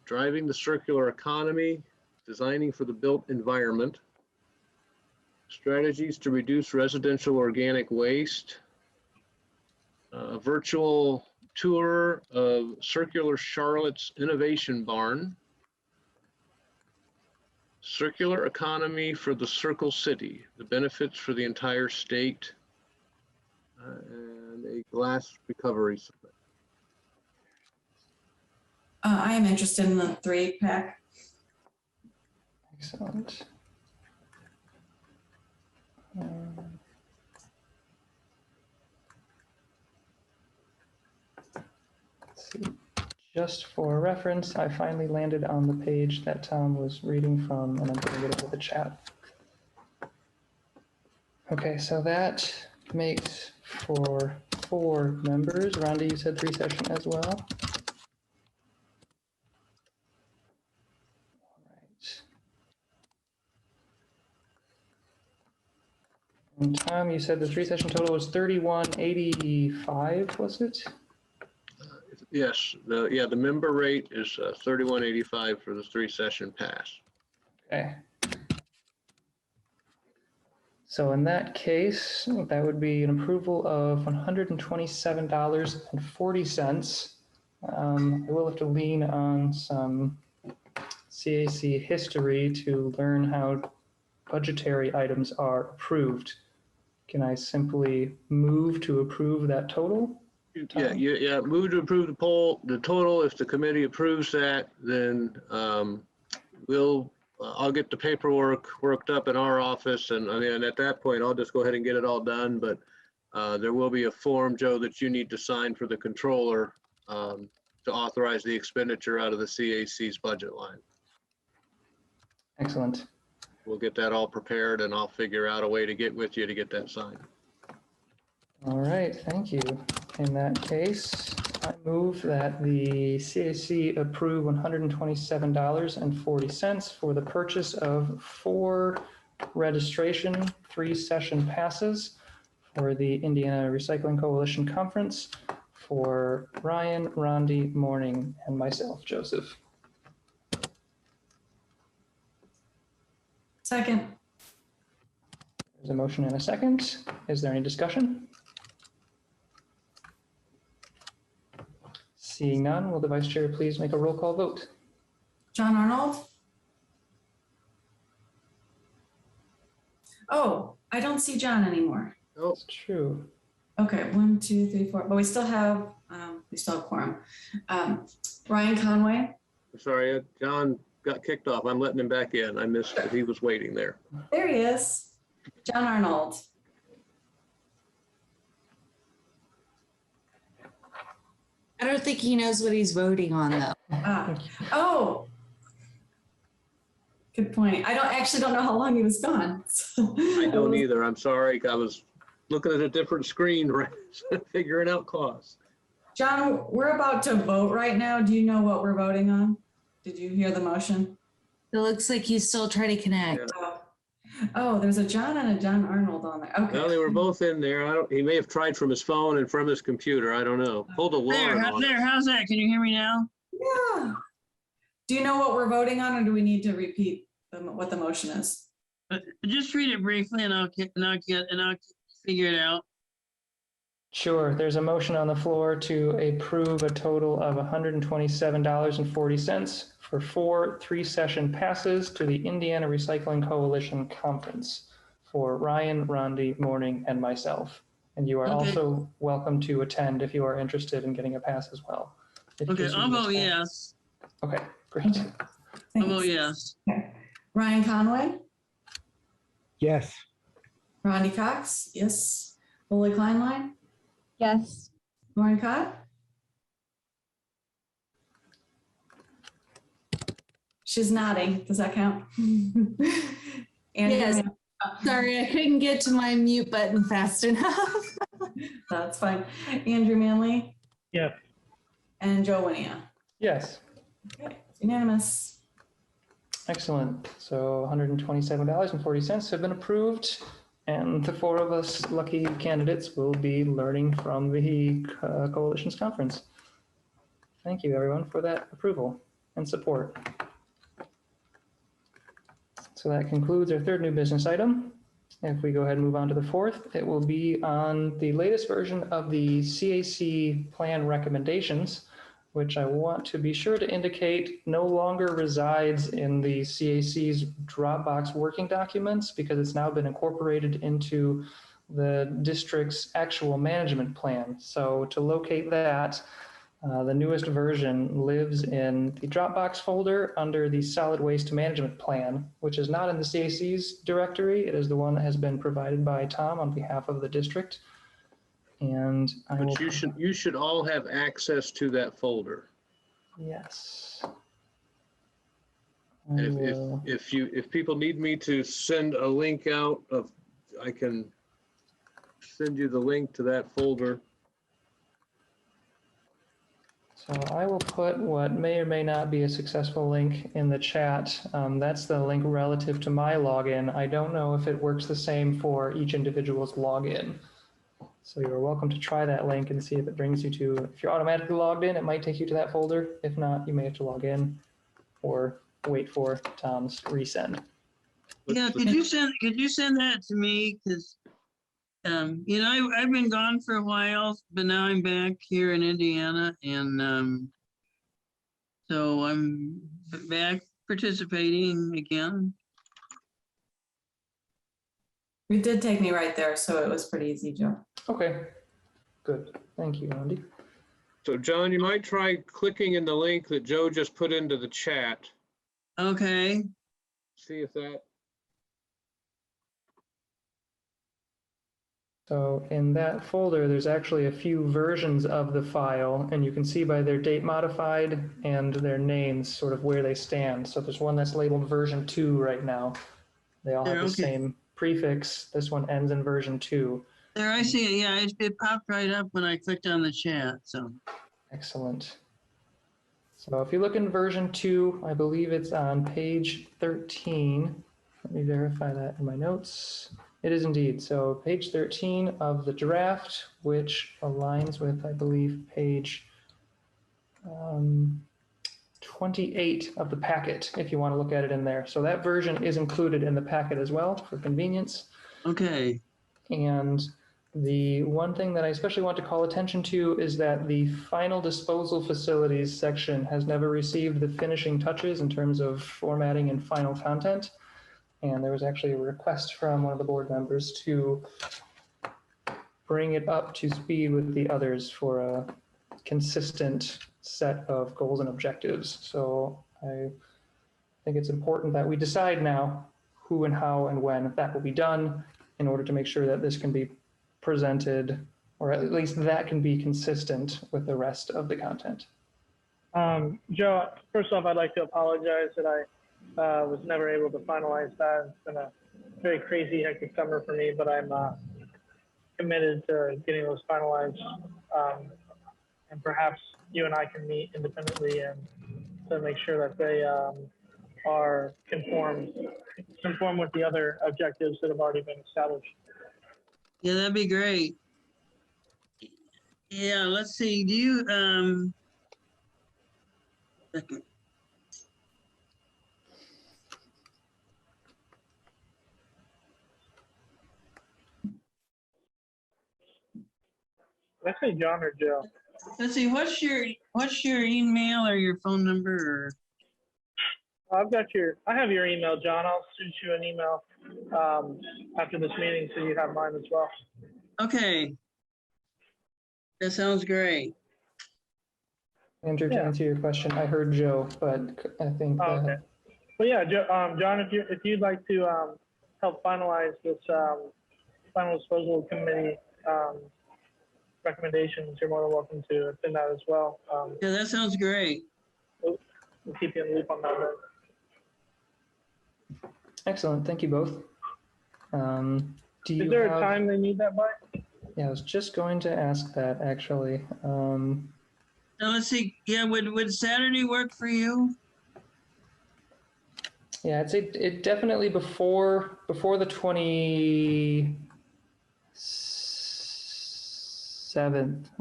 Driving the circular economy, designing for the built environment. Strategies to reduce residential organic waste. A virtual tour of Circular Charlotte's Innovation Barn. Circular economy for the Circle City, the benefits for the entire state, and a glass recovery summit. I am interested in the 3-pack. Excellent. Let's see. Just for reference, I finally landed on the page that Tom was reading from, and I'm going to get into the chat. Okay, so that makes for 4 members. Rhonda, you said 3 session as well. All right. And Tom, you said the 3 session total was 3185, was it? Yes, the member rate is $31.85 for the 3 session pass. Okay. So in that case, that would be an approval of $127.40. I will have to lean on some CAC history to learn how budgetary items are approved. Can I simply move to approve that total? Yeah, move to approve the total. If the committee approves that, then we'll I'll get the paperwork worked up in our office, and I mean, at that point, I'll just go ahead and get it all done, but there will be a form, Joe, that you need to sign for the controller to authorize the expenditure out of the CAC's budget line. Excellent. We'll get that all prepared, and I'll figure out a way to get with you to get that signed. All right, thank you. In that case, I move that the CAC approve $127.40 for the purchase of 4 registration 3-session passes for the Indiana Recycling Coalition Conference for Ryan, Rondi, Morning, and myself, Joseph. Second. There's a motion and a second. Is there any discussion? Seeing none, will the vice chair please make a roll call vote? John Arnold? Oh, I don't see John anymore. Oh, That's true. Okay, 1, 2, 3, 4, but we still have quorum. Ryan Conway? sorry, John got kicked off. I'm letting him back in. I missed that he was waiting there. There he is. John Arnold. I don't think he knows what he's voting on though. Oh. Good point. I don't know how long he was gone. So I don't either. I'm sorry. I was looking at a different screen, right, figuring out costs. John, we're about to vote right now. Do you know what we're voting on? Did you hear the motion? It looks like he's still trying to connect. Oh, there's a John and a John Arnold on there. Okay. Well, they were both in there. He may have tried from his phone and from his computer. I don't know. Pulled a Lauren on There, us. how's that? Can you hear me now? Yeah. Do you know what we're voting on, or do we need to repeat what the motion is? Just read it briefly and I'll figure it out. Sure, there's a motion on the floor to approve a total of $127.40 for 4 3-session passes to the Indiana Recycling Coalition Conference for Ryan, Rondi, Morning, and myself. And you are Okay. also welcome to attend if you are interested in getting a pass as well. It Okay, gives you I'll this vote pass. yes. Okay, great. I'll Thanks. vote yes. Okay. Ryan Conway, Yes. Ronnie Cox, yes. Lily Kleinline, Yes. Lauren Cott. She's nodding. Does that count? Andrew, Yes. Sorry, I couldn't get to my mute button fast enough. That's fine. Andrew Manley Yes. and Joe Winia. Yes, Okay, unanimous. excellent. So $127.40 have been approved. And the 4 of us lucky candidates will be learning from the coalition's conference. Thank you, everyone, for that approval and support. So that concludes our 3rd new business item. If we go ahead and move on to the 4th, it will be on the latest version of the CAC plan recommendations, which I want to be sure to indicate no longer resides in the CAC's Dropbox working documents because it's now been incorporated into the district's actual management plan. So to locate that, the newest version lives in the Dropbox folder under the Solid Waste Management Plan, which is not in the CAC's directory. It is the one that has been provided by Tom on behalf of the district. And I will. But you should all have access to that folder. Yes. And if people need me to send a link out I can send you the link to that folder. So I will put what may or may not be a successful link in the chat. That's the link relative to my login. I don't know if it works the same for each individual's login. So you're welcome to try that link and see if it brings you to, if you're automatically logged in, it might take you to that folder. If not, you may have to log in or wait for Tom's resend. Yeah, could you send that to me? Because I've been gone for a while, but now I'm back here in Indiana, and so I'm back participating again. It did take me right there, so it was pretty easy, Joe. Okay, good. Thank you, Andy. So John, you might try clicking in the link that Joe just put into the chat. Okay. see if that, So in that folder, there's actually a few versions of the file, and you can see by their date modified and their names sort of where they stand. So there's one that's labeled version 2 right now. They all have the Okay. same prefix. This one ends in version 2. There, I see it. Yeah, it popped right up when I clicked on the chat. So, Excellent. So if you look in version 2, I believe it's on page 13. Let me verify that in my notes. It is indeed. So page 13 of the draft, which aligns with, I believe, page 28 of the packet, if you want to look at it in there. So that version is included in the packet as well for convenience. okay. And the one thing that I especially want to call attention to is that the final disposal facilities section has never received the finishing touches in terms of formatting and final content. And there was actually a request from one of the board members to bring it up to speed with the others for a consistent set of goals and objectives. So I think it's important that we decide now who and how and when that will be done in order to make sure that this can be presented, or at least that can be consistent with the rest of the content. Joe, first off, I'd like to apologize that I was never able to finalize that. It's been a very crazy, hectic summer for me, but I'm committed to getting those finalized. And perhaps you and I can meet independently and to make sure that they are conform with the other objectives that have already been established. Yeah, that'd be great. Yeah, let's see. Do you second. Let's say John or Joe. Let's see. What's your email or your phone number? Or I have your email, John. I'll shoot you an email after this meeting so you have mine as well. okay, that sounds great. Andrew, to Yeah. answer your question, I heard Joe, but I think Oh, okay. Well, yeah, John, if you'd like to help finalize this final disposal committee recommendations, you're more than welcome to attend that as well. Yeah, that sounds great. We'll keep you in the loop on that. excellent. Thank you both. Do you Is there have, a time they need that by? Yeah, I was just going to ask that actually. Now let's see. Yeah, would Saturday work for you? Yeah, I'd say it definitely before the 27th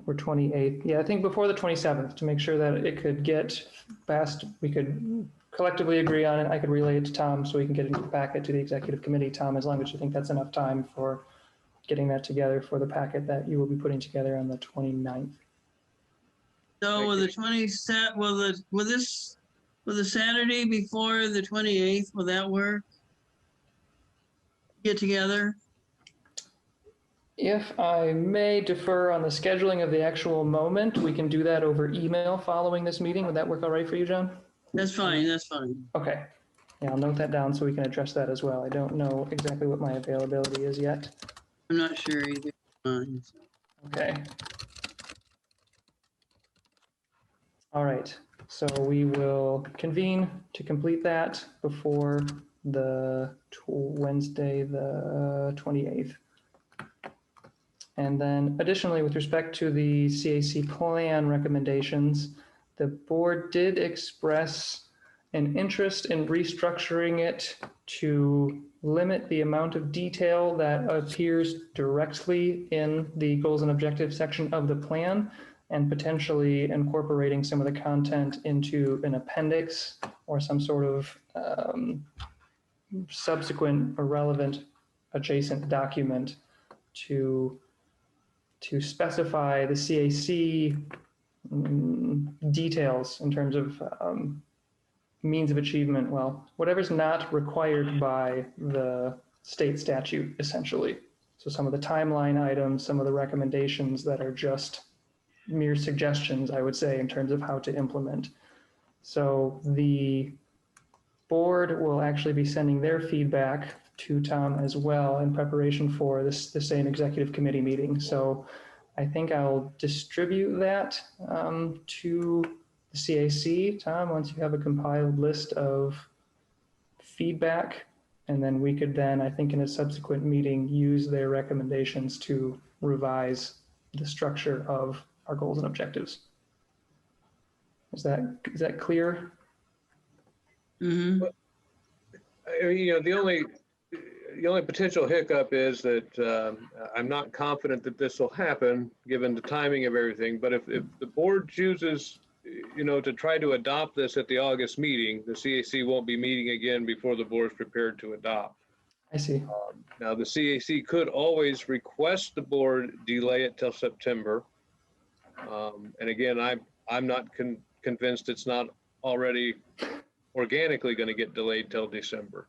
or 28th. Yeah, I think before the 27th to make sure that it could get passed. We could collectively agree on it. I could relay it to Tom so we can get it into the packet to the executive committee. Tom, as long as you think that's enough time for getting that together for the packet that you will be putting together on the 29th. So will the 27th, will the Saturday before the 28th, will that work? Get together? If I may defer on the scheduling of the actual moment, we can do that over email following this meeting. Would that work all right for you, John? That's fine, that's fine. Okay. Yeah, I'll note that down so we can address that as well. I don't know exactly what my availability is yet. I'm not sure either. Fine. Okay. All right, so we will convene to complete that before the Wednesday, the 28th. And then additionally, with respect to the CAC plan recommendations, the board did express an interest in restructuring it to limit the amount of detail that appears directly in the goals and objectives section of the plan, and potentially incorporating some of the content into an appendix or some sort of subsequent or relevant adjacent document to specify the CAC details in terms of means of achievement. Well, whatever's not required by the state statute, essentially. So some of the timeline items, some of the recommendations that are just mere suggestions, I would say, in terms of how to implement. So the board will actually be sending their feedback to Tom as well in preparation for the same executive committee meeting. So I think I'll distribute that to the CAC, Tom, once you have a compiled list of feedback. And then we could then, I think in a subsequent meeting, use their recommendations to revise the structure of our goals and objectives. Is that clear? Mm-hmm. I mean, the only potential hiccup is that I'm not confident that this will happen, given the timing of everything. But if the board chooses, to try to adopt this at the August meeting, the CAC won't be meeting again before the board is prepared to adopt. I see. Now, the CAC could always request the board delay it till September. And again, I'm not convinced it's not already organically going to get delayed till December.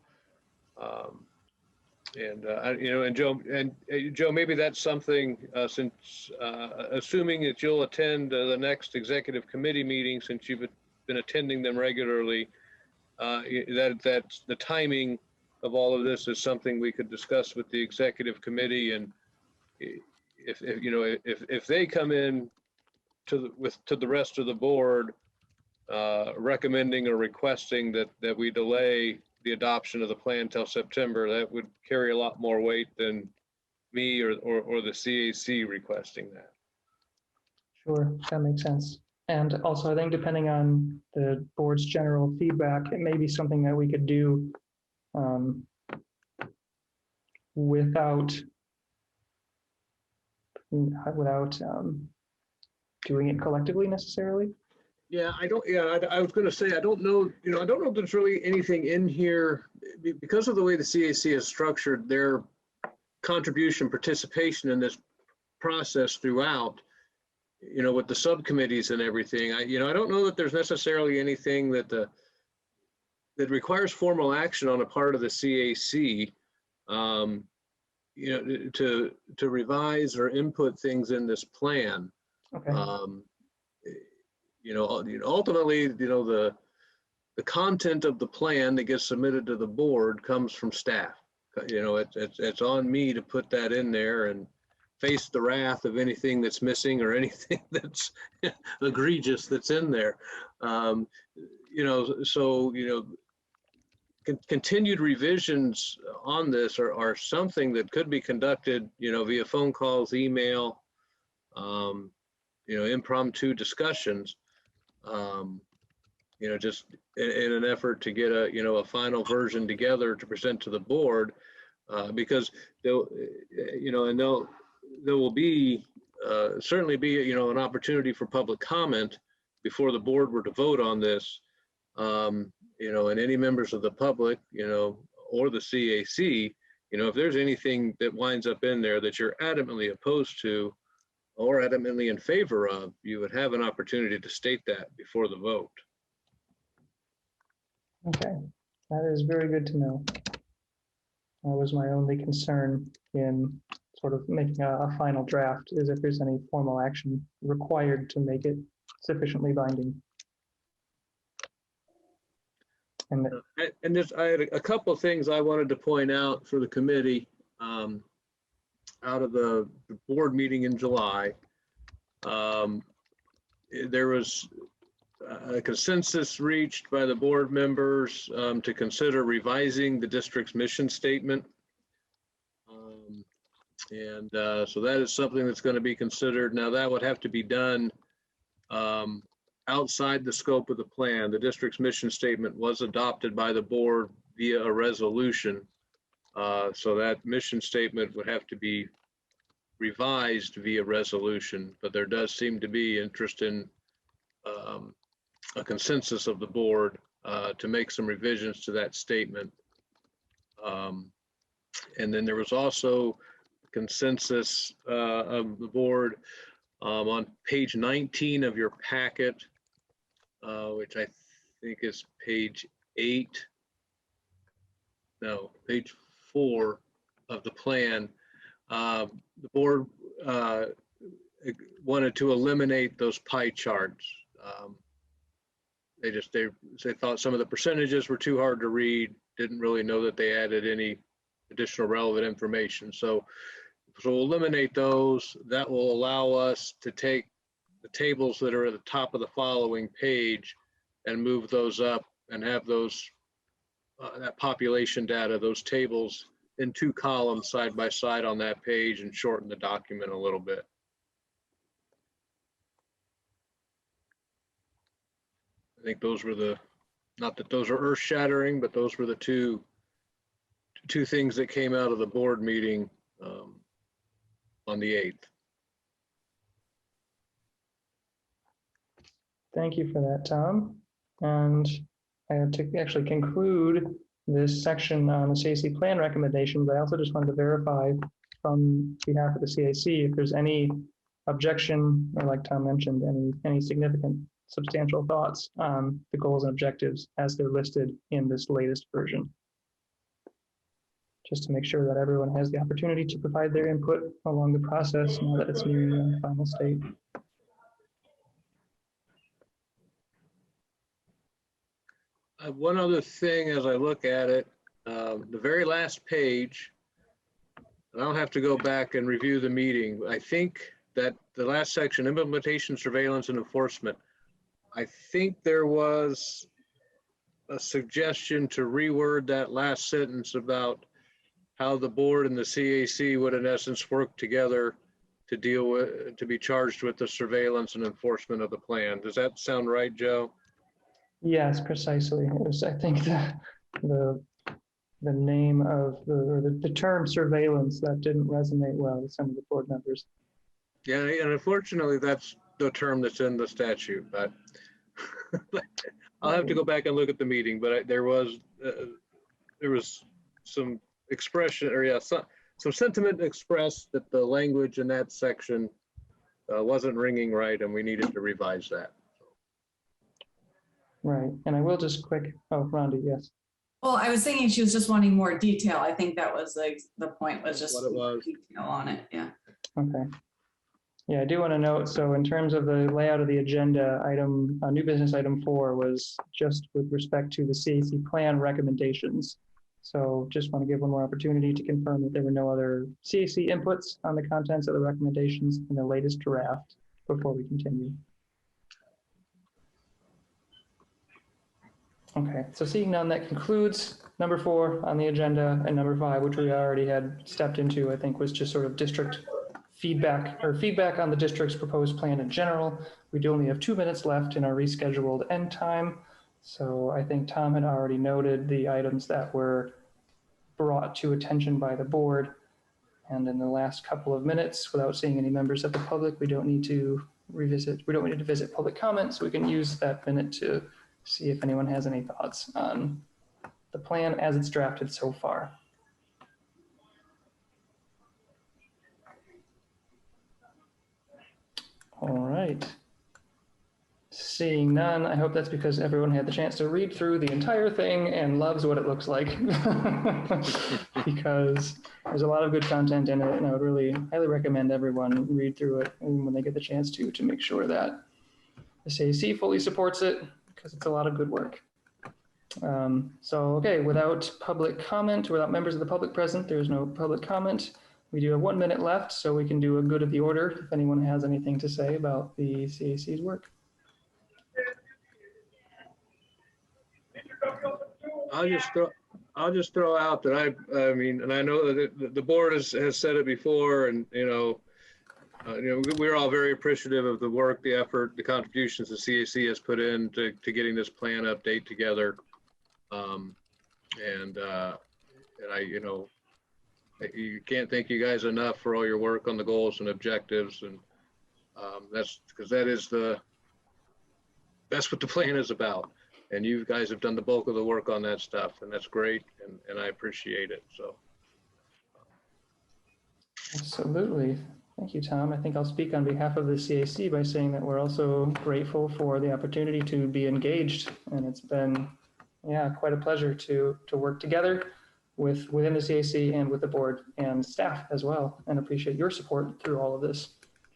And Joe, maybe that's something, since assuming that you'll attend the next executive committee meeting, since you've been attending them regularly, that's the timing of all of this is something we could discuss with the executive committee. And if they come in to the rest of the board recommending or requesting that we delay the adoption of the plan till September, that would carry a lot more weight than me or the CAC requesting that. Sure, that makes sense. And also, I think depending on the board's general feedback, it may be something that we could do without doing it collectively necessarily. Yeah, I was going to say, I don't know if there's really anything in here, because of the way the CAC is structured, their contribution participation in this process throughout, with the subcommittees and everything. I don't know that there's necessarily anything that requires formal action on a part of the CAC, to revise or input things in this plan. Okay. Ultimately, the content of the plan that gets submitted to the board comes from staff. It's on me to put that in there and face the wrath of anything that's missing or anything that's egregious that's in there. Continued revisions on this are something that could be conducted, via phone calls, email, impromptu discussions, just in an effort to get a final version together to present to the board, because there will be certainly be an opportunity for public comment before the board were to vote on this, and any members of the public, or the CAC, if there's anything that winds up in there that you're adamantly opposed to or adamantly in favor of, you would have an opportunity to state that before the vote. Okay, that is very good to know. That was my only concern in sort of making a final draft, is if there's any formal action required to make it sufficiently binding. And I had a couple of things I wanted to point out for the committee out of the board meeting in July. There was a consensus reached by the board members to consider revising the district's mission statement. So that is something that's going to be considered. Now, that would have to be done outside the scope of the plan. The district's mission statement was adopted by the board via a resolution. So that mission statement would have to be revised via resolution, but there does seem to be interest in a consensus of the board to make some revisions to that statement. And then there was also consensus of the board on page 19 of your packet, which I think is page 8. No, page 4 of the plan. The board wanted to eliminate those pie charts. they thought some of the percentages were too hard to read, didn't really know that they added any additional relevant information. So we'll eliminate those. That will allow us to take the tables that are at the top of the following page and move those up and have those, that population data, those tables in 2 columns side by side on that page and shorten the document a little bit. I think those were the, not that those are earth shattering, but those were the two things that came out of the board meeting on the 8th. Thank you for that, Tom. And I have to actually conclude this section on the CAC plan recommendations. I also just wanted to verify from behalf of the CAC if there's any objection, or like Tom mentioned, any significant substantial thoughts on the goals and objectives as they're listed in this latest version. Just to make sure that everyone has the opportunity to provide their input along the process now that it's nearing the final state. One other thing as I look at it, the very last page, and I'll have to go back and review the meeting. I think that the last section, implementation, surveillance, and enforcement, I think there was a suggestion to reword that last sentence about how the board and the CAC would in essence work together to deal with, to be charged with the surveillance and enforcement of the plan. Does that sound right, Joe? Yes, precisely. It was, I think, the name of the term surveillance that didn't resonate well with some of the board members. Yeah, and unfortunately, that's the term that's in the statute. But I'll have to go back and look at the meeting. But there was some expression, or yeah, some sentiment expressed that the language in that section wasn't ringing right, and we needed to revise that. Right, and I will just oh, Rhonda, yes. Well, I was thinking she was just wanting more detail. I think that was the point, was just What it was. detail on it, yeah. Okay. Yeah, I do want to note, so in terms of the layout of the agenda, new business item 4 was just with respect to the CAC plan recommendations. So just want to give one more opportunity to confirm that there were no other CAC inputs on the contents of the recommendations in the latest draft before we continue. Okay, so seeing none, that concludes number 4 on the agenda, and number 5, which we already had stepped into, I think was just sort of district feedback, or feedback on the district's proposed plan in general. We do only have 2 minutes left in our rescheduled end time. So I think Tom had already noted the items that were brought to attention by the board. And in the last couple of minutes, without seeing any members of the public, we don't need to visit public comments. So we can use that minute to see if anyone has any thoughts on the plan as it's drafted so far. All right. Seeing none, I hope that's because everyone had the chance to read through the entire thing and loves what it looks like. Because there's a lot of good content in it, and I would really highly recommend everyone read through it when they get the chance to make sure that the CAC fully supports it, because it's a lot of good work. So, okay, without public comment, without members of the public present, there's no public comment. We do have 1 minute left, so we can do a good of the order if anyone has anything to say about the CAC's work. I'll just throw out that I mean, and I know that the board has said it before, and we're all very appreciative of the work, the effort, the contributions the CAC has put in to getting this plan update together. You can't thank you guys enough for all your work on the goals and objectives, and that's because that's what the plan is about. And you guys have done the bulk of the work on that stuff, and that's great, and I appreciate it. So. Absolutely. Thank you, Tom. I think I'll speak on behalf of the CAC by saying that we're also grateful for the opportunity to be engaged. And it's been, quite a pleasure to work together within the CAC and with the board and staff as well, and appreciate your support through all of this,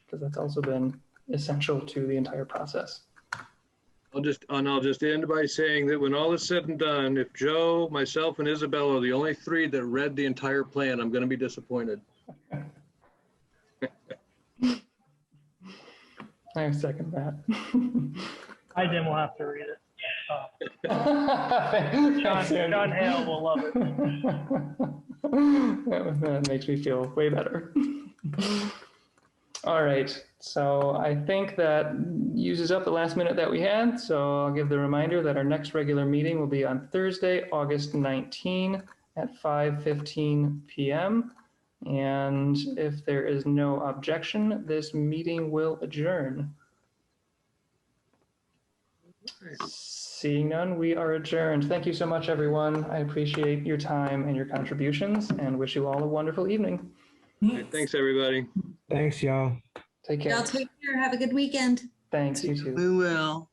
because that's also been essential to the entire process. I'll just end by saying that when all is said and done, if Joe, myself, and Isabel are the only three that read the entire plan, I'm going to be disappointed. I second that. I will have to read it. Thanks, Andrew. John Hale will love it. That makes me feel way better. All right, so I think that uses up the last minute that we had. So I'll give the reminder that our next regular meeting will be on Thursday, August 19 at 5:15 p.m. And if there is no objection, this meeting will adjourn. Seeing none, we are adjourned. Thank you so much, everyone. I appreciate your time and your contributions and wish you all a wonderful evening. Thanks, everybody. Thanks, y'all. Take care. Y'all take care. Have a good weekend. Thanks, you too. We will.